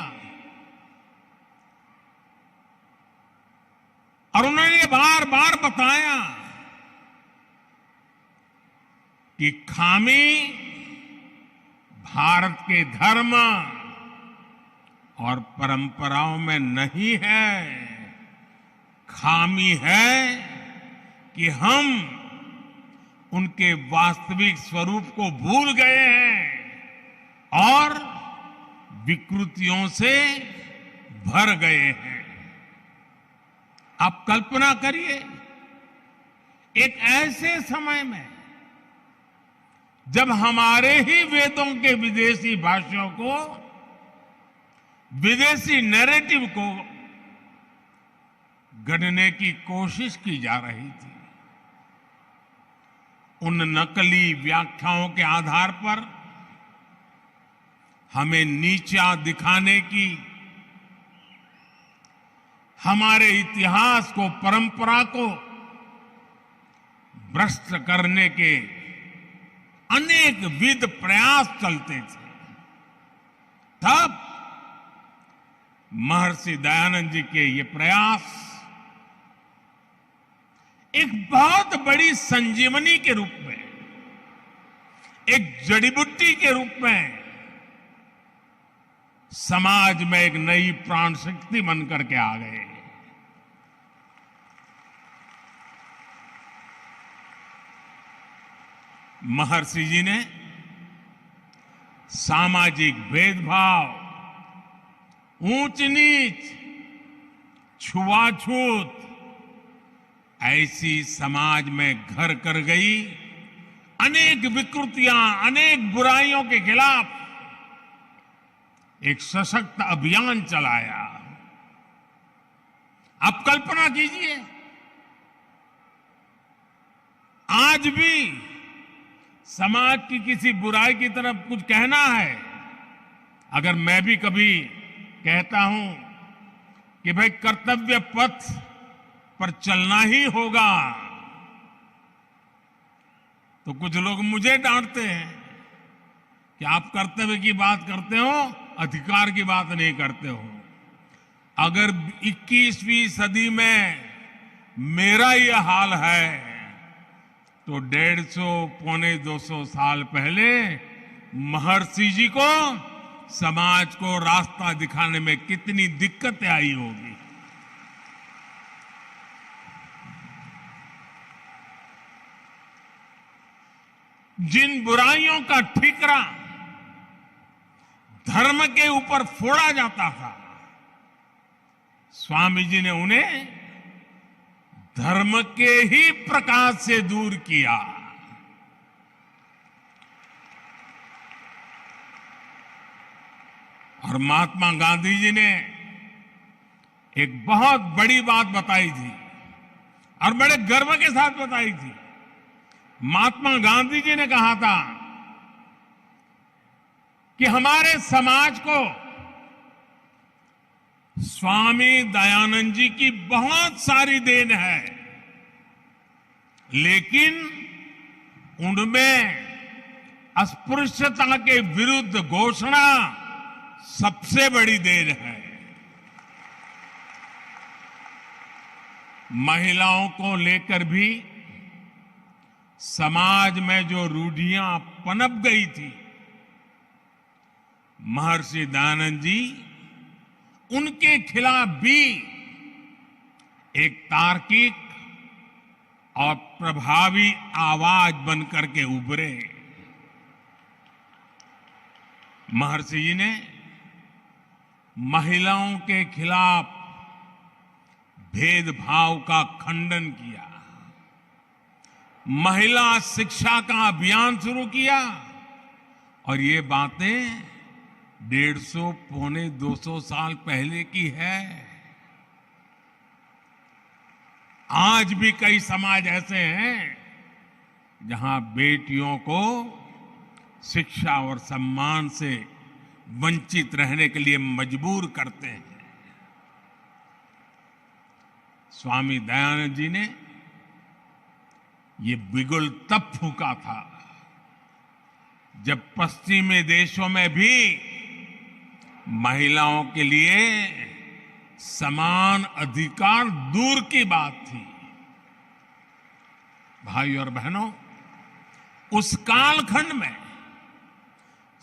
और उन्होंने ये बार बार बताया कि खामी भारत के धर्म और परंपराओं में नहीं है, खामी है कि हम उनके वास्तविक स्वरूप को भूल गए हैं और विकृतियों से भर गए हैं। आप कल्पना करिए, एक ऐसे समय में जब हमारे ही वेदों के विदेशी भाषाओं को, विदेशी नैरेटिव को गढ़ने की कोशिश की जा रही थी, उन नकली व्याख्याओं के आधार पर हमें नीचा दिखाने की, हमारे इतिहास को, परंपरा को भ्रष्ट करने के अनेक विध प्रयास चलते थे। तब महर्षि दयानंद जी के ये प्रयास एक बहुत बड़ी संजीवनी के रूप में, एक जड़ी बूटी के रूप में समाज में एक नई प्राण शक्ति बन करके आ गए। महर्षि जी ने सामाजिक भेदभाव, ऊंच नीच, छुआछूत ऐसी समाज में घर कर गई अनेक विकृतियां, अनेक बुराइयों के खिलाफ एक सशक्त अभियान चलाया। आप कल्पना कीजिए, आज भी समाज की किसी बुराई की तरफ कुछ कहना है, अगर मैं भी कभी कहता हूं कि भाई कर्तव्य पथ पर चलना ही होगा, तो कुछ लोग मुझे डांटते हैं कि आप कर्तव्य की बात करते हो, अधिकार की बात नहीं करते हो। अगर 21वीं सदी में मेरा यह हाल है तो 150 पौने 200 साल पहले महर्षि जी को समाज को रास्ता दिखाने में कितनी दिक्कतें आई होगी। जिन बुराइयों का ठीकरा धर्म के ऊपर फोड़ा जाता था, स्वामी जी ने उन्हें धर्म के ही प्रकाश से दूर किया। और महात्मा गांधी जी ने एक बहुत बड़ी बात बताई थी और बड़े गर्व के साथ बताई थी। महात्मा गांधी जी ने कहा था कि हमारे समाज को स्वामी दयानंद जी की बहुत सारी देन है, लेकिन उनमें अस्पृश्यता के विरुद्ध घोषणा सबसे बड़ी देन है। महिलाओं को लेकर भी समाज में जो रूढ़ियां पनप गई थी, महर्षि दयानंद जी उनके खिलाफ भी एक तार्किक और प्रभावी आवाज बनकर के उभरे। महर्षि जी ने महिलाओं के खिलाफ भेदभाव का खंडन किया, महिला शिक्षा का अभियान शुरू किया, और ये बातें 150 पौने 200 साल पहले की है। आज भी कई समाज ऐसे हैं जहां बेटियों को शिक्षा और सम्मान से वंचित रहने के लिए मजबूर करते हैं। स्वामी दयानंद जी ने ये बिगुल तब फूंका था जब पश्चिमी देशों में भी महिलाओं के लिए समान अधिकार दूर की बात थी। भाई और बहनों, उस कालखंड में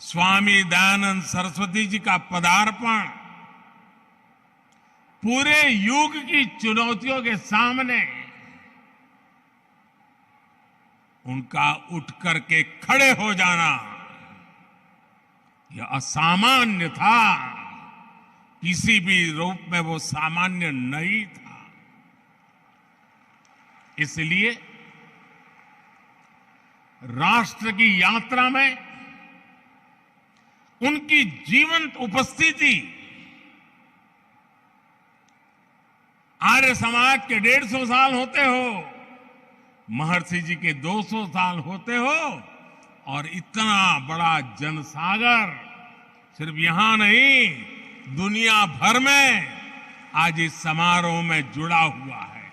स्वामी दयानंद सरस्वती जी का पदार्पण पूरे युग की चुनौतियों के सामने उनका उठ करके खड़े हो जाना यह असामान्य था। किसी भी रूप में वो सामान्य नहीं था। इसलिए राष्ट्र की यात्रा में उनकी जीवंत उपस्थिति, आर्य समाज के 150 साल होते हो, महर्षि जी के 200 साल होते हो, और इतना बड़ा जनसागर सिर्फ यहां नहीं, दुनिया भर में आज इस समारोह में जुड़ा हुआ है।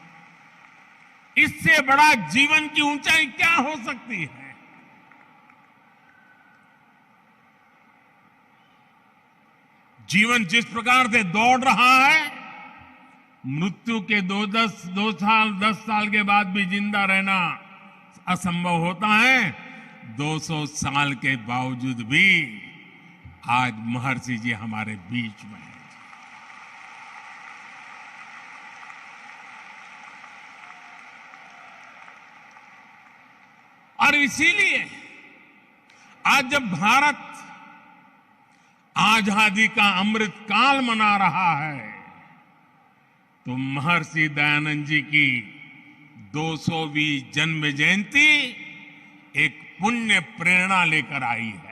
इससे बड़ा जीवन की ऊंचाई क्या हो सकती है? जीवन जिस प्रकार से दौड़ रहा है, मृत्यु के 10 साल के बाद भी जिंदा रहना असंभव होता है। 200 साल के बावजूद भी आज महर्षि जी हमारे बीच में हैं। और इसीलिए आज जब भारत आजादी का अमृत काल मना रहा है, तो महर्षि दयानंद जी की 200वीं जन्म जयंती एक पुण्य प्रेरणा लेकर आई है।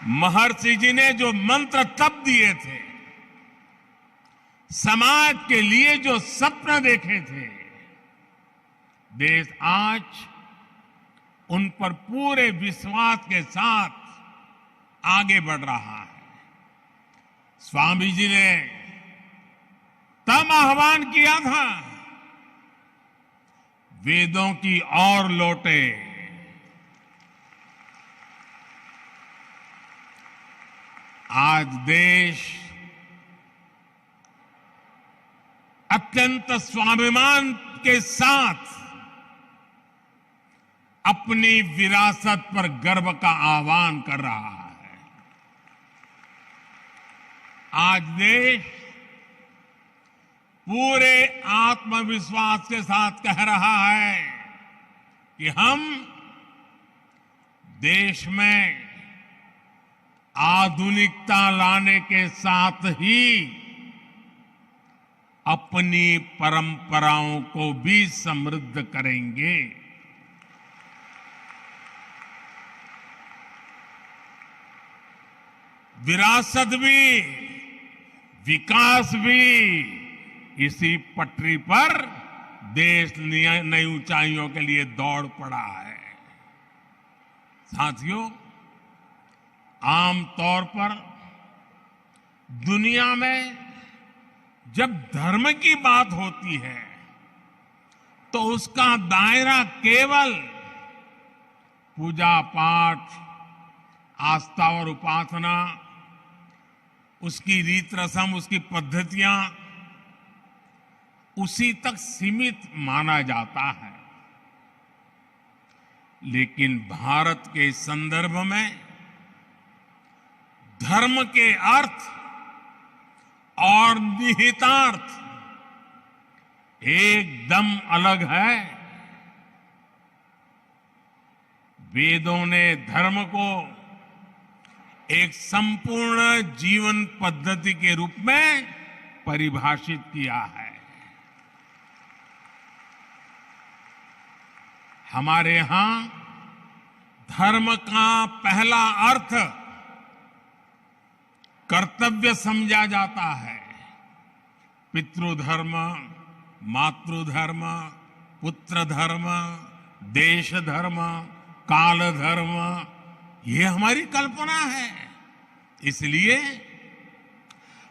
महर्षि जी ने जो मंत्र तप दिए थे, समाज के लिए जो सपने देखे थे, देश आज उन पर पूरे विश्वास के साथ आगे बढ़ रहा है। स्वामी जी ने तब आह्वान किया था, वेदों की ओर लौटे। आज देश अत्यंत स्वाभिमान के साथ अपनी विरासत पर गर्व का आह्वान कर रहा है। आज देश पूरे आत्मविश्वास के साथ कह रहा है कि हम देश में आधुनिकता लाने के साथ ही अपनी परंपराओं को भी समृद्ध करेंगे। विरासत भी, विकास भी, इसी पटरी पर देश नई ऊंचाइयों के लिए दौड़ पड़ा है। साथियों, आमतौर पर दुनिया में जब धर्म की बात होती है, तो उसका दायरा केवल पूजा पाठ, आस्था और उपासना, उसकी रीत रस्म, उसकी पद्धतियां, उसी तक सीमित माना जाता है। लेकिन भारत के संदर्भ में धर्म के अर्थ और निहितार्थ एकदम अलग है। वेदों ने धर्म को एक संपूर्ण जीवन पद्धति के रूप में परिभाषित किया है। हमारे यहां धर्म का पहला अर्थ कर्तव्य समझा जाता है। पितृधर्म, मातृधर्म, पुत्र धर्म, देश धर्म, काल धर्म, ये हमारी कल्पना है। इसलिए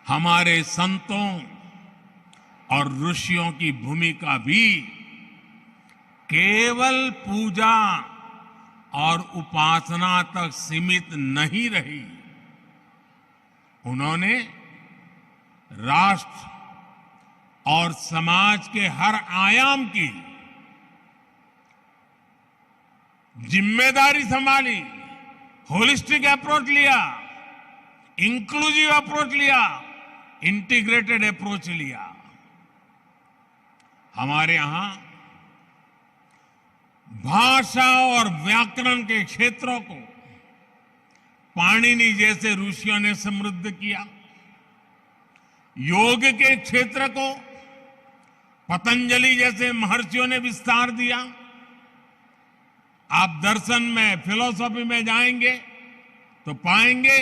हमारे संतों और ऋषियों की भूमिका भी केवल पूजा और उपासना तक सीमित नहीं रही। उन्होंने राष्ट्र और समाज के हर आयाम की जिम्मेदारी संभाली, होलिस्टिक अप्रोच लिया, इंक्लूसिव अप्रोच लिया, इंटीग्रेटेड अप्रोच लिया। हमारे यहां भाषा और व्याकरण के क्षेत्रों को पाणिनि जैसे ऋषियों ने समृद्ध किया, योग के क्षेत्र को पतंजलि जैसे महर्षियों ने विस्तार दिया। आप दर्शन में, फिलॉसफी में जाएंगे तो पाएंगे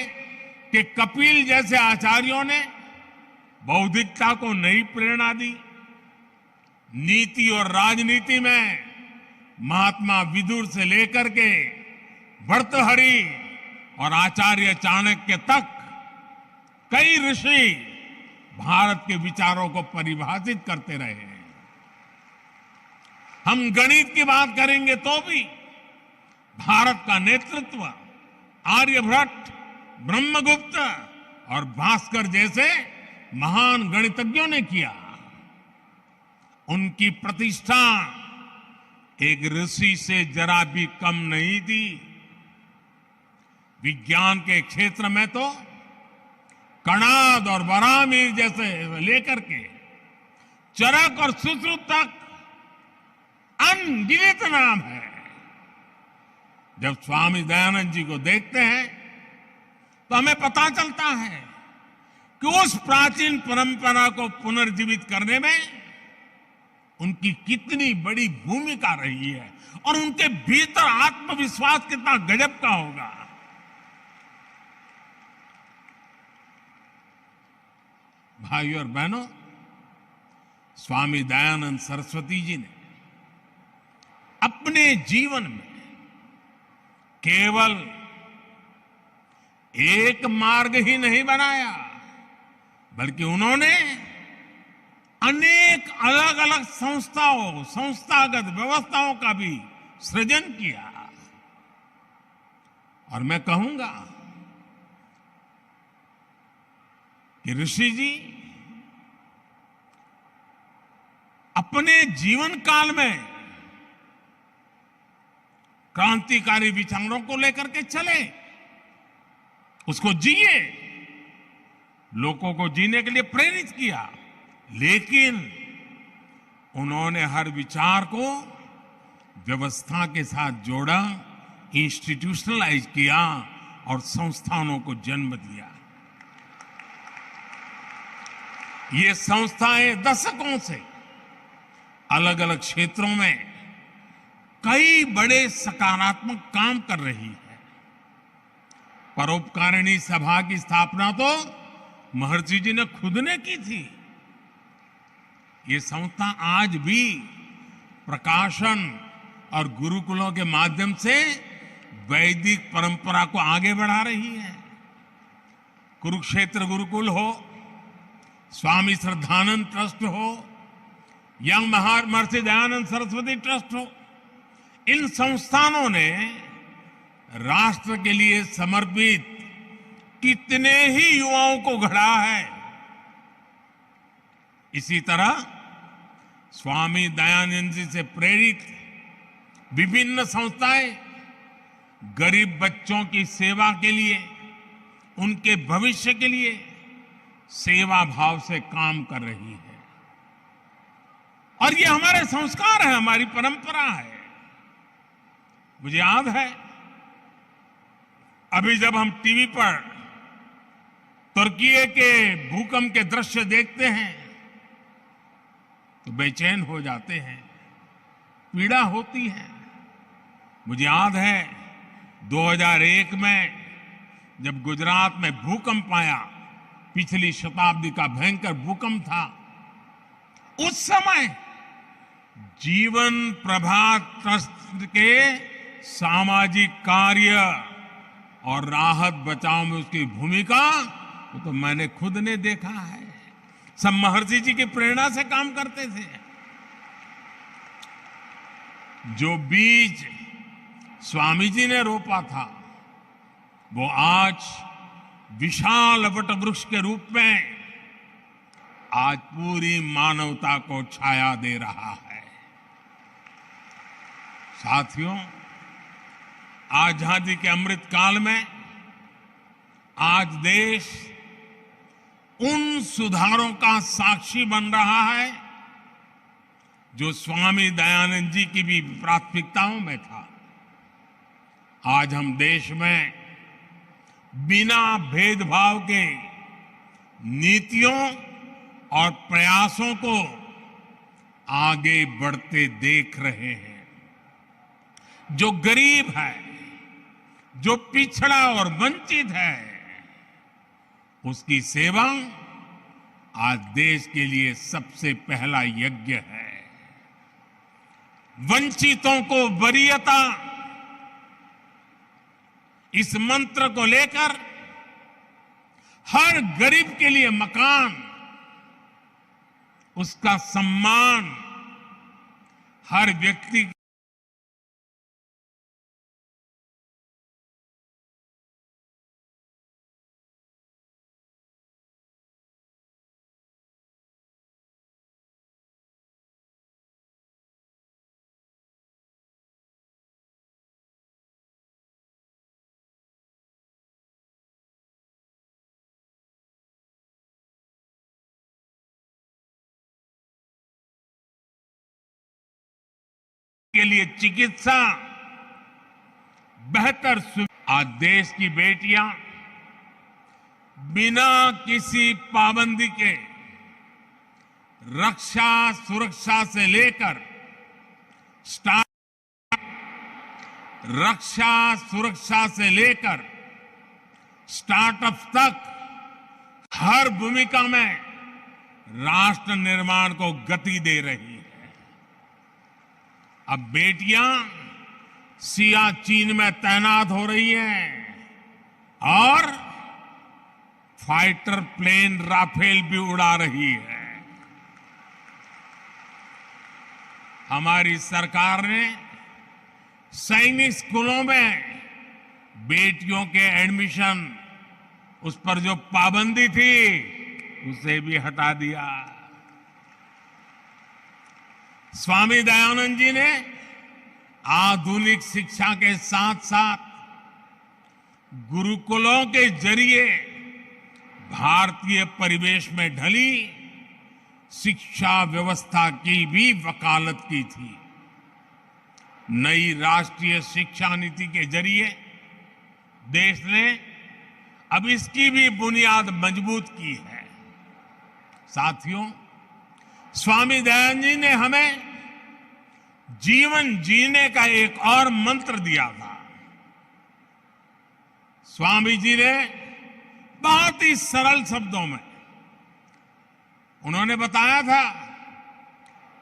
कि कपिल जैसे आचार्यों ने बौद्धिकता को नई प्रेरणा दी। नीति और राजनीति में महात्मा विदुर से लेकर के भर्तृहरि और आचार्य चाणक्य तक कई ऋषि भारत के विचारों को परिभाषित करते रहे हैं। हम गणित की बात करेंगे तो भी भारत का नेतृत्व आर्यभट्ट, ब्रह्मगुप्त और भास्कर जैसे महान गणितज्ञों ने किया। उनकी प्रतिष्ठा एक ऋषि से जरा भी कम नहीं थी। विज्ञान के क्षेत्र में तो कणाद और बरामीर जैसे लेकर के चरक और सुश्रुत तक अनगिनत नाम है। जब स्वामी दयानंद जी को देखते हैं तो हमें पता चलता है कि उस प्राचीन परंपरा को पुनर्जीवित करने में उनकी कितनी बड़ी भूमिका रही है और उनके भीतर आत्मविश्वास कितना गजब का होगा। भाइयों और बहनों, स्वामी दयानंद सरस्वती जी ने अपने जीवन में केवल एक मार्ग ही नहीं बनाया, बल्कि उन्होंने अनेक अलग अलग संस्थाओं, संस्थागत व्यवस्थाओं का भी सृजन किया। और मैं कहूंगा कि ऋषि जी अपने जीवन काल में क्रांतिकारी विचारों को लेकर के चले, उसको जिए, लोगों को जीने के लिए प्रेरित किया। लेकिन उन्होंने हर विचार को व्यवस्था के साथ जोड़ा, इंस्टीट्यूशनलाइज किया और संस्थानों को जन्म दिया। ये संस्थाएं दशकों से अलग अलग क्षेत्रों में कई बड़े सकारात्मक काम कर रही है। परोपकारिणी सभा की स्थापना तो महर्षि जी ने खुद ने की थी। ये संस्था आज भी प्रकाशन और गुरुकुलों के माध्यम से वैदिक परंपरा को आगे बढ़ा रही है। कुरुक्षेत्र गुरुकुल हो, स्वामी श्रद्धानंद ट्रस्ट हो या महर्षि दयानंद सरस्वती ट्रस्ट हो, इन संस्थानों ने राष्ट्र के लिए समर्पित कितने ही युवाओं को गढ़ा है। इसी तरह स्वामी दयानंद जी से प्रेरित विभिन्न संस्थाएं गरीब बच्चों की सेवा के लिए, उनके भविष्य के लिए सेवा भाव से काम कर रही है। और ये हमारे संस्कार है, हमारी परंपरा है। मुझे याद है, अभी जब हम टीवी पर तुर्की के भूकंप के दृश्य देखते हैं तो बेचैन हो जाते हैं, पीड़ा होती है। मुझे याद है 2001 में जब गुजरात में भूकंप आया, पिछली शताब्दी का भयंकर भूकंप था, उस समय जीवन प्रभात ट्रस्ट के सामाजिक कार्य और राहत बचाव में उसकी भूमिका वो तो मैंने खुद ने देखा है। सब महर्षि जी की प्रेरणा से काम करते थे। जो बीज स्वामी जी ने रोपा था वो आज विशाल वट वृक्ष के रूप में आज पूरी मानवता को छाया दे रहा है। साथियों, आजादी के अमृत काल में आज देश उन सुधारों का साक्षी बन रहा है जो स्वामी दयानंद जी की भी प्राथमिकताओं में था। आज हम देश में बिना भेदभाव के नीतियों और प्रयासों को आगे बढ़ते देख रहे हैं। जो गरीब है, जो पिछड़ा और वंचित है, उसकी सेवा आज देश के लिए सबसे पहला यज्ञ है। वंचितों को वरीयता, इस मंत्र को लेकर हर गरीब के लिए मकान, उसका सम्मान, हर व्यक्ति के लिए चिकित्सा, बेहतर आज देश की बेटियां बिना किसी पाबंदी के रक्षा सुरक्षा से लेकर स्टार्टअप तक हर भूमिका में राष्ट्र निर्माण को गति दे रही है। अब बेटियां सियाचिन में तैनात हो रही हैं और फाइटर प्लेन राफेल भी उड़ा रही है। हमारी सरकार ने सैनिक स्कूलों में बेटियों के एडमिशन, उस पर जो पाबंदी थी उसे भी हटा दिया। स्वामी दयानंद जी ने आधुनिक शिक्षा के साथ साथ गुरुकुलों के जरिए भारतीय परिवेश में ढली शिक्षा व्यवस्था की भी वकालत की थी। नई राष्ट्रीय शिक्षा नीति के जरिए देश ने अब इसकी भी बुनियाद मजबूत की है। साथियों, स्वामी दयानंद जी ने हमें जीवन जीने का एक और मंत्र दिया था। स्वामी जी ने बहुत ही सरल शब्दों में उन्होंने बताया था,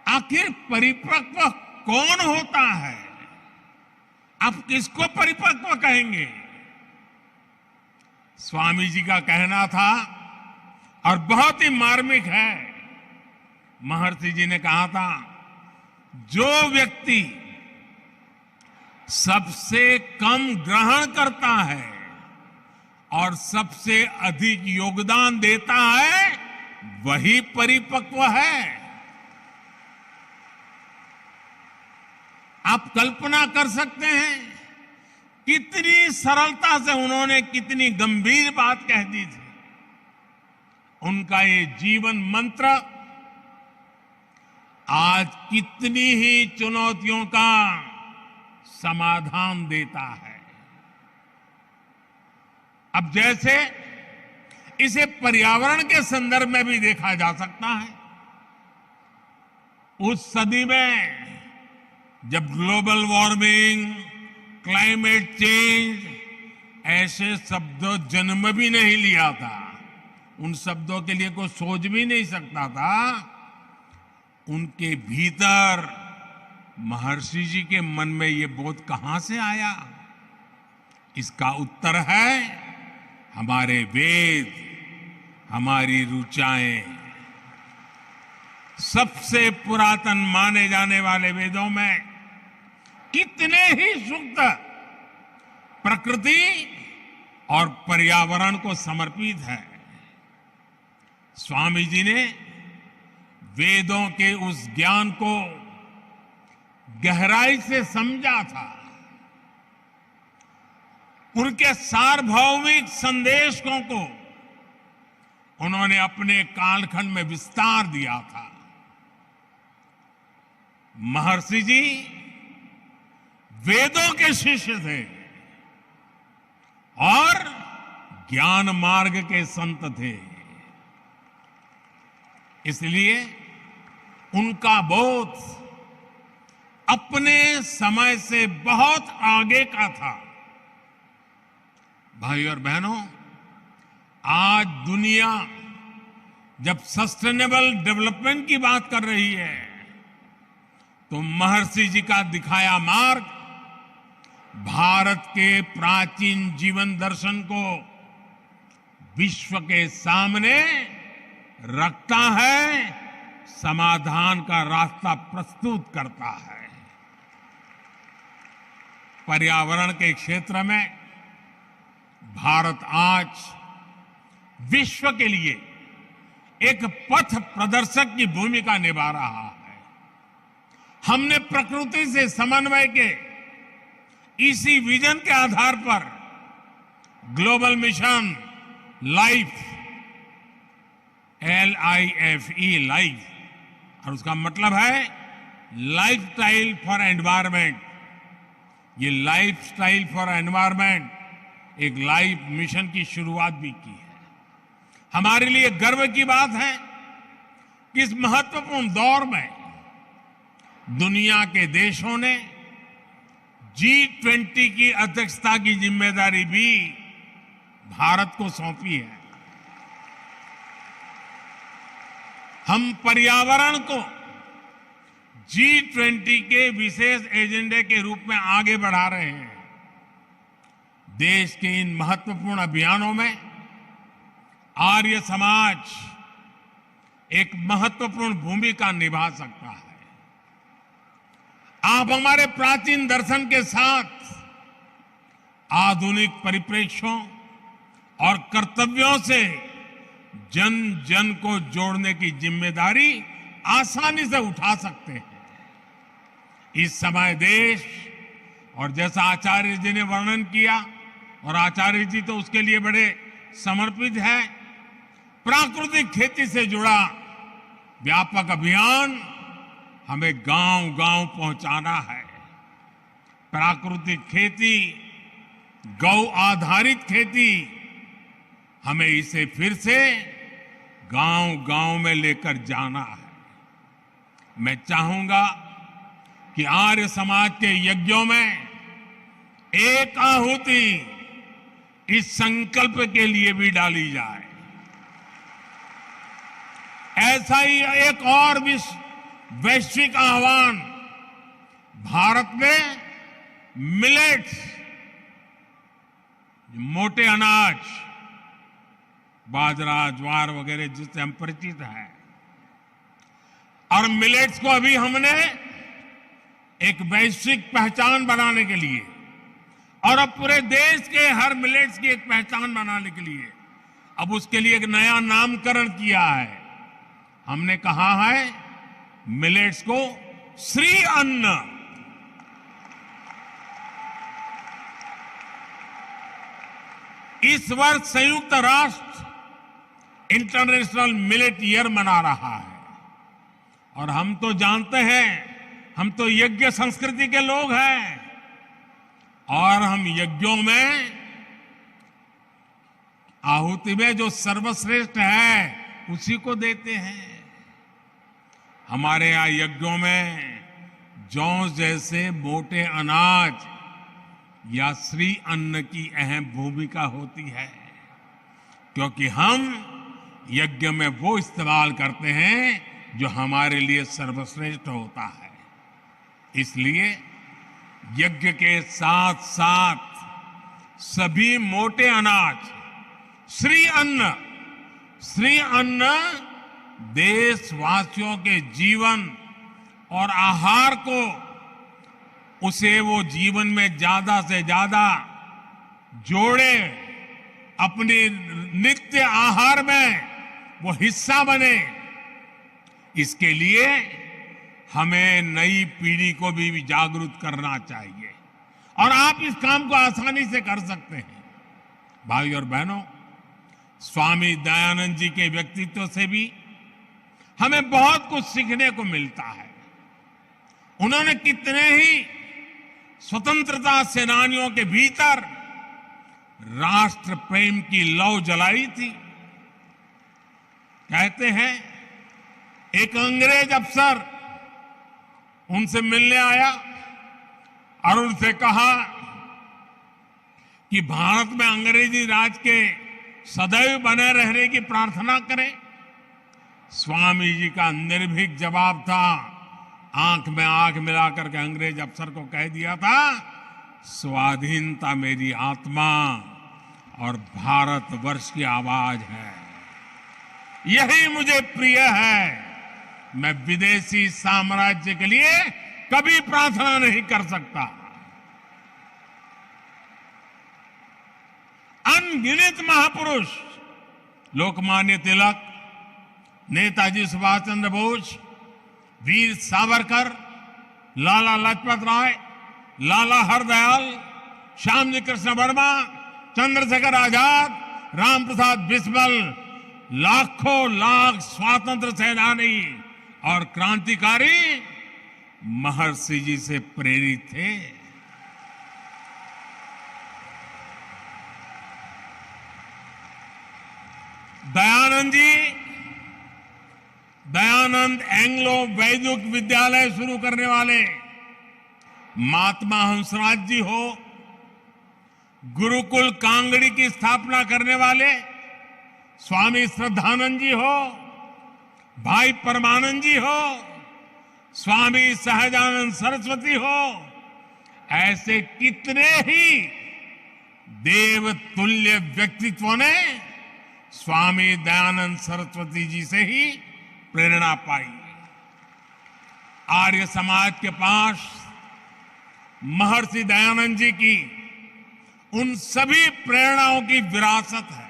आखिर परिपक्व कौन होता है? आप किसको परिपक्व कहेंगे? स्वामी जी का कहना था और बहुत ही मार्मिक है। महर्षि जी ने कहा था, जो व्यक्ति सबसे कम ग्रहण करता है और सबसे अधिक योगदान देता है, वही परिपक्व है। आप कल्पना कर सकते हैं कितनी सरलता से उन्होंने कितनी गंभीर बात कह दी थी। उनका ये जीवन मंत्र आज कितनी ही चुनौतियों का समाधान देता है। अब जैसे इसे पर्यावरण के संदर्भ में भी देखा जा सकता है। उस सदी में जब ग्लोबल वार्मिंग, क्लाइमेट चेंज ऐसे शब्द जन्म भी नहीं लिया था, उन शब्दों के लिए कोई सोच भी नहीं सकता था, उनके भीतर महर्षि जी के मन में ये बोध कहां से आया? इसका उत्तर है हमारे वेद, हमारी ऋचाएं। सबसे पुरातन माने जाने वाले वेदों में कितने ही सूक्त प्रकृति और पर्यावरण को समर्पित है। स्वामी जी ने वेदों के उस ज्ञान को गहराई से समझा था। उनके सार्वभौमिक संदेशों को उन्होंने अपने कालखंड में विस्तार दिया था। महर्षि जी वेदों के शिष्य थे और ज्ञान मार्ग के संत थे। इसलिए उनका बोध अपने समय से बहुत आगे का था। भाई और बहनों, आज दुनिया जब सस्टेनेबल डेवलपमेंट की बात कर रही है तो महर्षि जी का दिखाया मार्ग भारत के प्राचीन जीवन दर्शन को विश्व के सामने रखता है, समाधान का रास्ता प्रस्तुत करता है। पर्यावरण के क्षेत्र में भारत आज विश्व के लिए एक पथ प्रदर्शक की भूमिका निभा रहा है। हमने प्रकृति से समन्वय के इसी विजन के आधार पर global mission life, LIFE life, और उसका मतलब है लाइफस्टाइल फॉर एनवायरमेंट। ये लाइफस्टाइल फॉर एनवायरमेंट एक लाइफ मिशन की शुरुआत भी की है। हमारे लिए गर्व की बात है कि इस महत्वपूर्ण दौर में दुनिया के देशों ने G20 की अध्यक्षता की जिम्मेदारी भी भारत को सौंपी है। हम पर्यावरण को G20 के विशेष एजेंडे के रूप में आगे बढ़ा रहे हैं। देश के इन महत्वपूर्ण अभियानों में आर्य समाज एक महत्वपूर्ण भूमिका निभा सकता है। आप हमारे प्राचीन दर्शन के साथ आधुनिक परिप्रेक्ष्यों और कर्तव्यों से जन जन को जोड़ने की जिम्मेदारी आसानी से उठा सकते हैं। इस समय देश, और जैसा आचार्य जी ने वर्णन किया, और आचार्य जी तो उसके लिए बड़े समर्पित है, प्राकृतिक खेती से जुड़ा व्यापक अभियान हमें गांव-गांव पहुंचाना है। प्राकृतिक खेती, गौ आधारित खेती, हमें इसे फिर से गांव-गांव में लेकर जाना है। मैं चाहूंगा कि आर्य समाज के यज्ञों में एक आहुति इस संकल्प के लिए भी डाली जाए। ऐसा ही एक और वैश्विक आह्वान भारत में मिलेट्स, मोटे अनाज, बाजरा, ज्वार वगैरह जिससे हम परिचित हैं, और मिलेट्स को अभी हमने एक वैश्विक पहचान बनाने के लिए, और अब पूरे देश के हर मिलेट्स की एक पहचान बनाने के लिए अब उसके लिए एक नया नामकरण किया है। हमने कहा है मिलेट्स को श्री अन्न। इस वर्ष संयुक्त राष्ट्र इंटरनेशनल मिलेट ईयर मना रहा है, और हम तो जानते हैं, हम तो यज्ञ संस्कृति के लोग हैं, और हम यज्ञों में आहुति में जो सर्वश्रेष्ठ है उसी को देते हैं। हमारे यहाँ यज्ञों में जौ जैसे मोटे अनाज या श्री अन्न की अहम भूमिका होती है, क्योंकि हम यज्ञ में वो इस्तेमाल करते हैं जो हमारे लिए सर्वश्रेष्ठ होता है। इसलिए यज्ञ के साथ साथ सभी मोटे अनाज, श्री अन्न देशवासियों के जीवन और आहार को, उसे वो जीवन में ज्यादा से ज्यादा जोड़े, अपने नित्य आहार में वो हिस्सा बने, इसके लिए हमें नई पीढ़ी को भी जागरूक करना चाहिए और आप इस काम को आसानी से कर सकते हैं। भाई और बहनों, स्वामी दयानंद जी के व्यक्तित्व से भी हमें बहुत कुछ सीखने को मिलता है। उन्होंने कितने ही स्वतंत्रता सेनानियों के भीतर राष्ट्र प्रेम की लौ जलाई थी। कहते हैं एक अंग्रेज अफसर उनसे मिलने आया और उनसे कहा कि भारत में अंग्रेजी राज के सदैव बने रहने की प्रार्थना करें। स्वामी जी का निर्भीक जवाब था, आंख में आंख मिलाकर के अंग्रेज अफसर को कह दिया था, स्वाधीनता मेरी आत्मा और भारतवर्ष की आवाज है, यही मुझे प्रिय है। मैं विदेशी साम्राज्य के लिए कभी प्रार्थना नहीं कर सकता। अनगिनत महापुरुष लोकमान्य तिलक, नेताजी सुभाष चंद्र बोस, वीर सावरकर, लाला लाजपत राय, लाला हरदयाल, श्यामजी कृष्ण वर्मा, चंद्रशेखर आजाद, राम प्रसाद बिस्मिल, लाखों लाख स्वातंत्र सेनानी और क्रांतिकारी महर्षि जी से प्रेरित थे। दयानंद एंग्लो वैदिक विद्यालय शुरू करने वाले महात्मा हंसराज जी हो, गुरुकुल कांगड़ी की स्थापना करने वाले स्वामी श्रद्धानंद जी हो, भाई परमानंद जी हो, स्वामी सहजानंद सरस्वती हो, ऐसे कितने ही देवतुल्य व्यक्तित्वों ने स्वामी दयानंद सरस्वती जी से ही प्रेरणा पाई। आर्य समाज के पास महर्षि दयानंद जी की उन सभी प्रेरणाओं की विरासत है।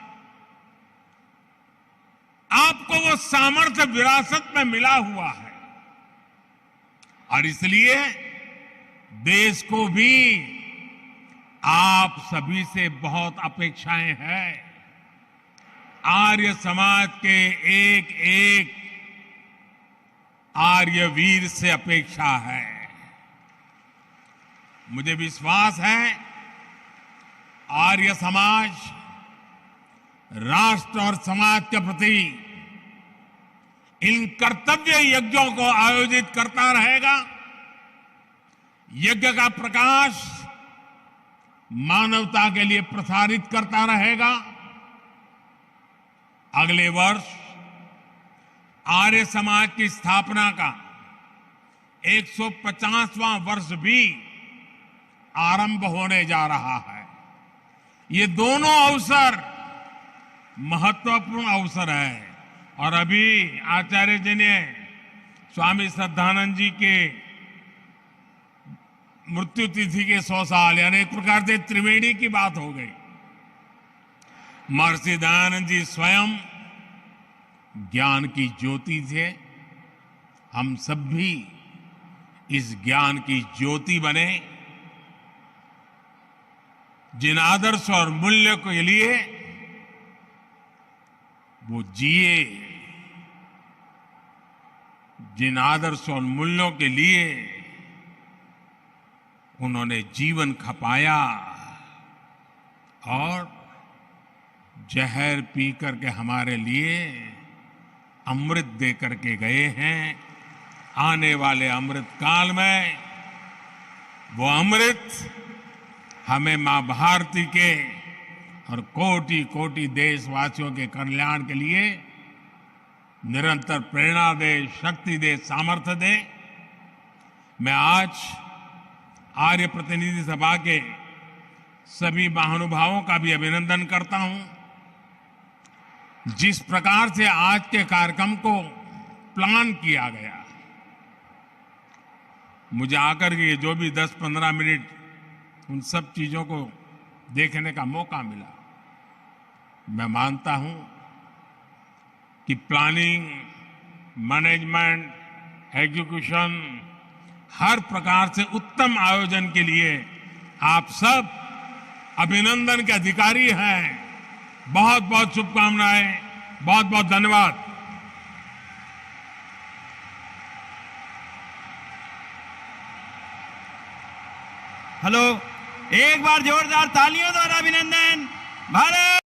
आपको वो सामर्थ्य विरासत में मिला हुआ है और इसलिए देश को भी आप सभी से बहुत अपेक्षाएं हैं। आर्य समाज के एक एक आर्य वीर से अपेक्षा है। मुझे विश्वास है आर्य समाज राष्ट्र और समाज के प्रति इन कर्तव्य यज्ञों को आयोजित करता रहेगा। यज्ञ का प्रकाश मानवता के लिए प्रसारित करता रहेगा। अगले वर्ष आर्य समाज की स्थापना का 150वां वर्ष भी आरंभ होने जा रहा है। ये दोनों अवसर महत्वपूर्ण अवसर है और अभी आचार्य जी ने स्वामी श्रद्धानंद जी के मृत्यु तिथि के 100 साल यानी एक प्रकार से त्रिवेणी की बात हो गई। महर्षि दयानंद जी स्वयं ज्ञान की ज्योति थे। हम सब भी इस ज्ञान की ज्योति बने। जिन आदर्श और मूल्य के लिए वो जिए, जिन आदर्श और मूल्यों के लिए उन्होंने जीवन खपाया और जहर पी करके हमारे लिए अमृत दे करके गए हैं। आने वाले अमृत काल में वो अमृत हमें मां भारती के और कोटि कोटि देशवासियों के कल्याण के लिए निरंतर प्रेरणा दे, शक्ति दे, सामर्थ्य दे। मैं आज आर्य प्रतिनिधि सभा के सभी महानुभावों का भी अभिनंदन करता हूं। जिस प्रकार से आज के कार्यक्रम को प्लान किया गया, मुझे आकर के जो भी 10-15 मिनट उन सब चीजों को देखने का मौका मिला, मैं मानता हूं कि प्लानिंग मैनेजमेंट, एग्जीक्यूशन, हर प्रकार से उत्तम आयोजन के लिए आप सब अभिनंदन के अधिकारी हैं। बहुत बहुत शुभकामनाएं, बहुत बहुत धन्यवाद। हेलो, एक बार जोरदार तालियों द्वारा अभिनंदन। भारत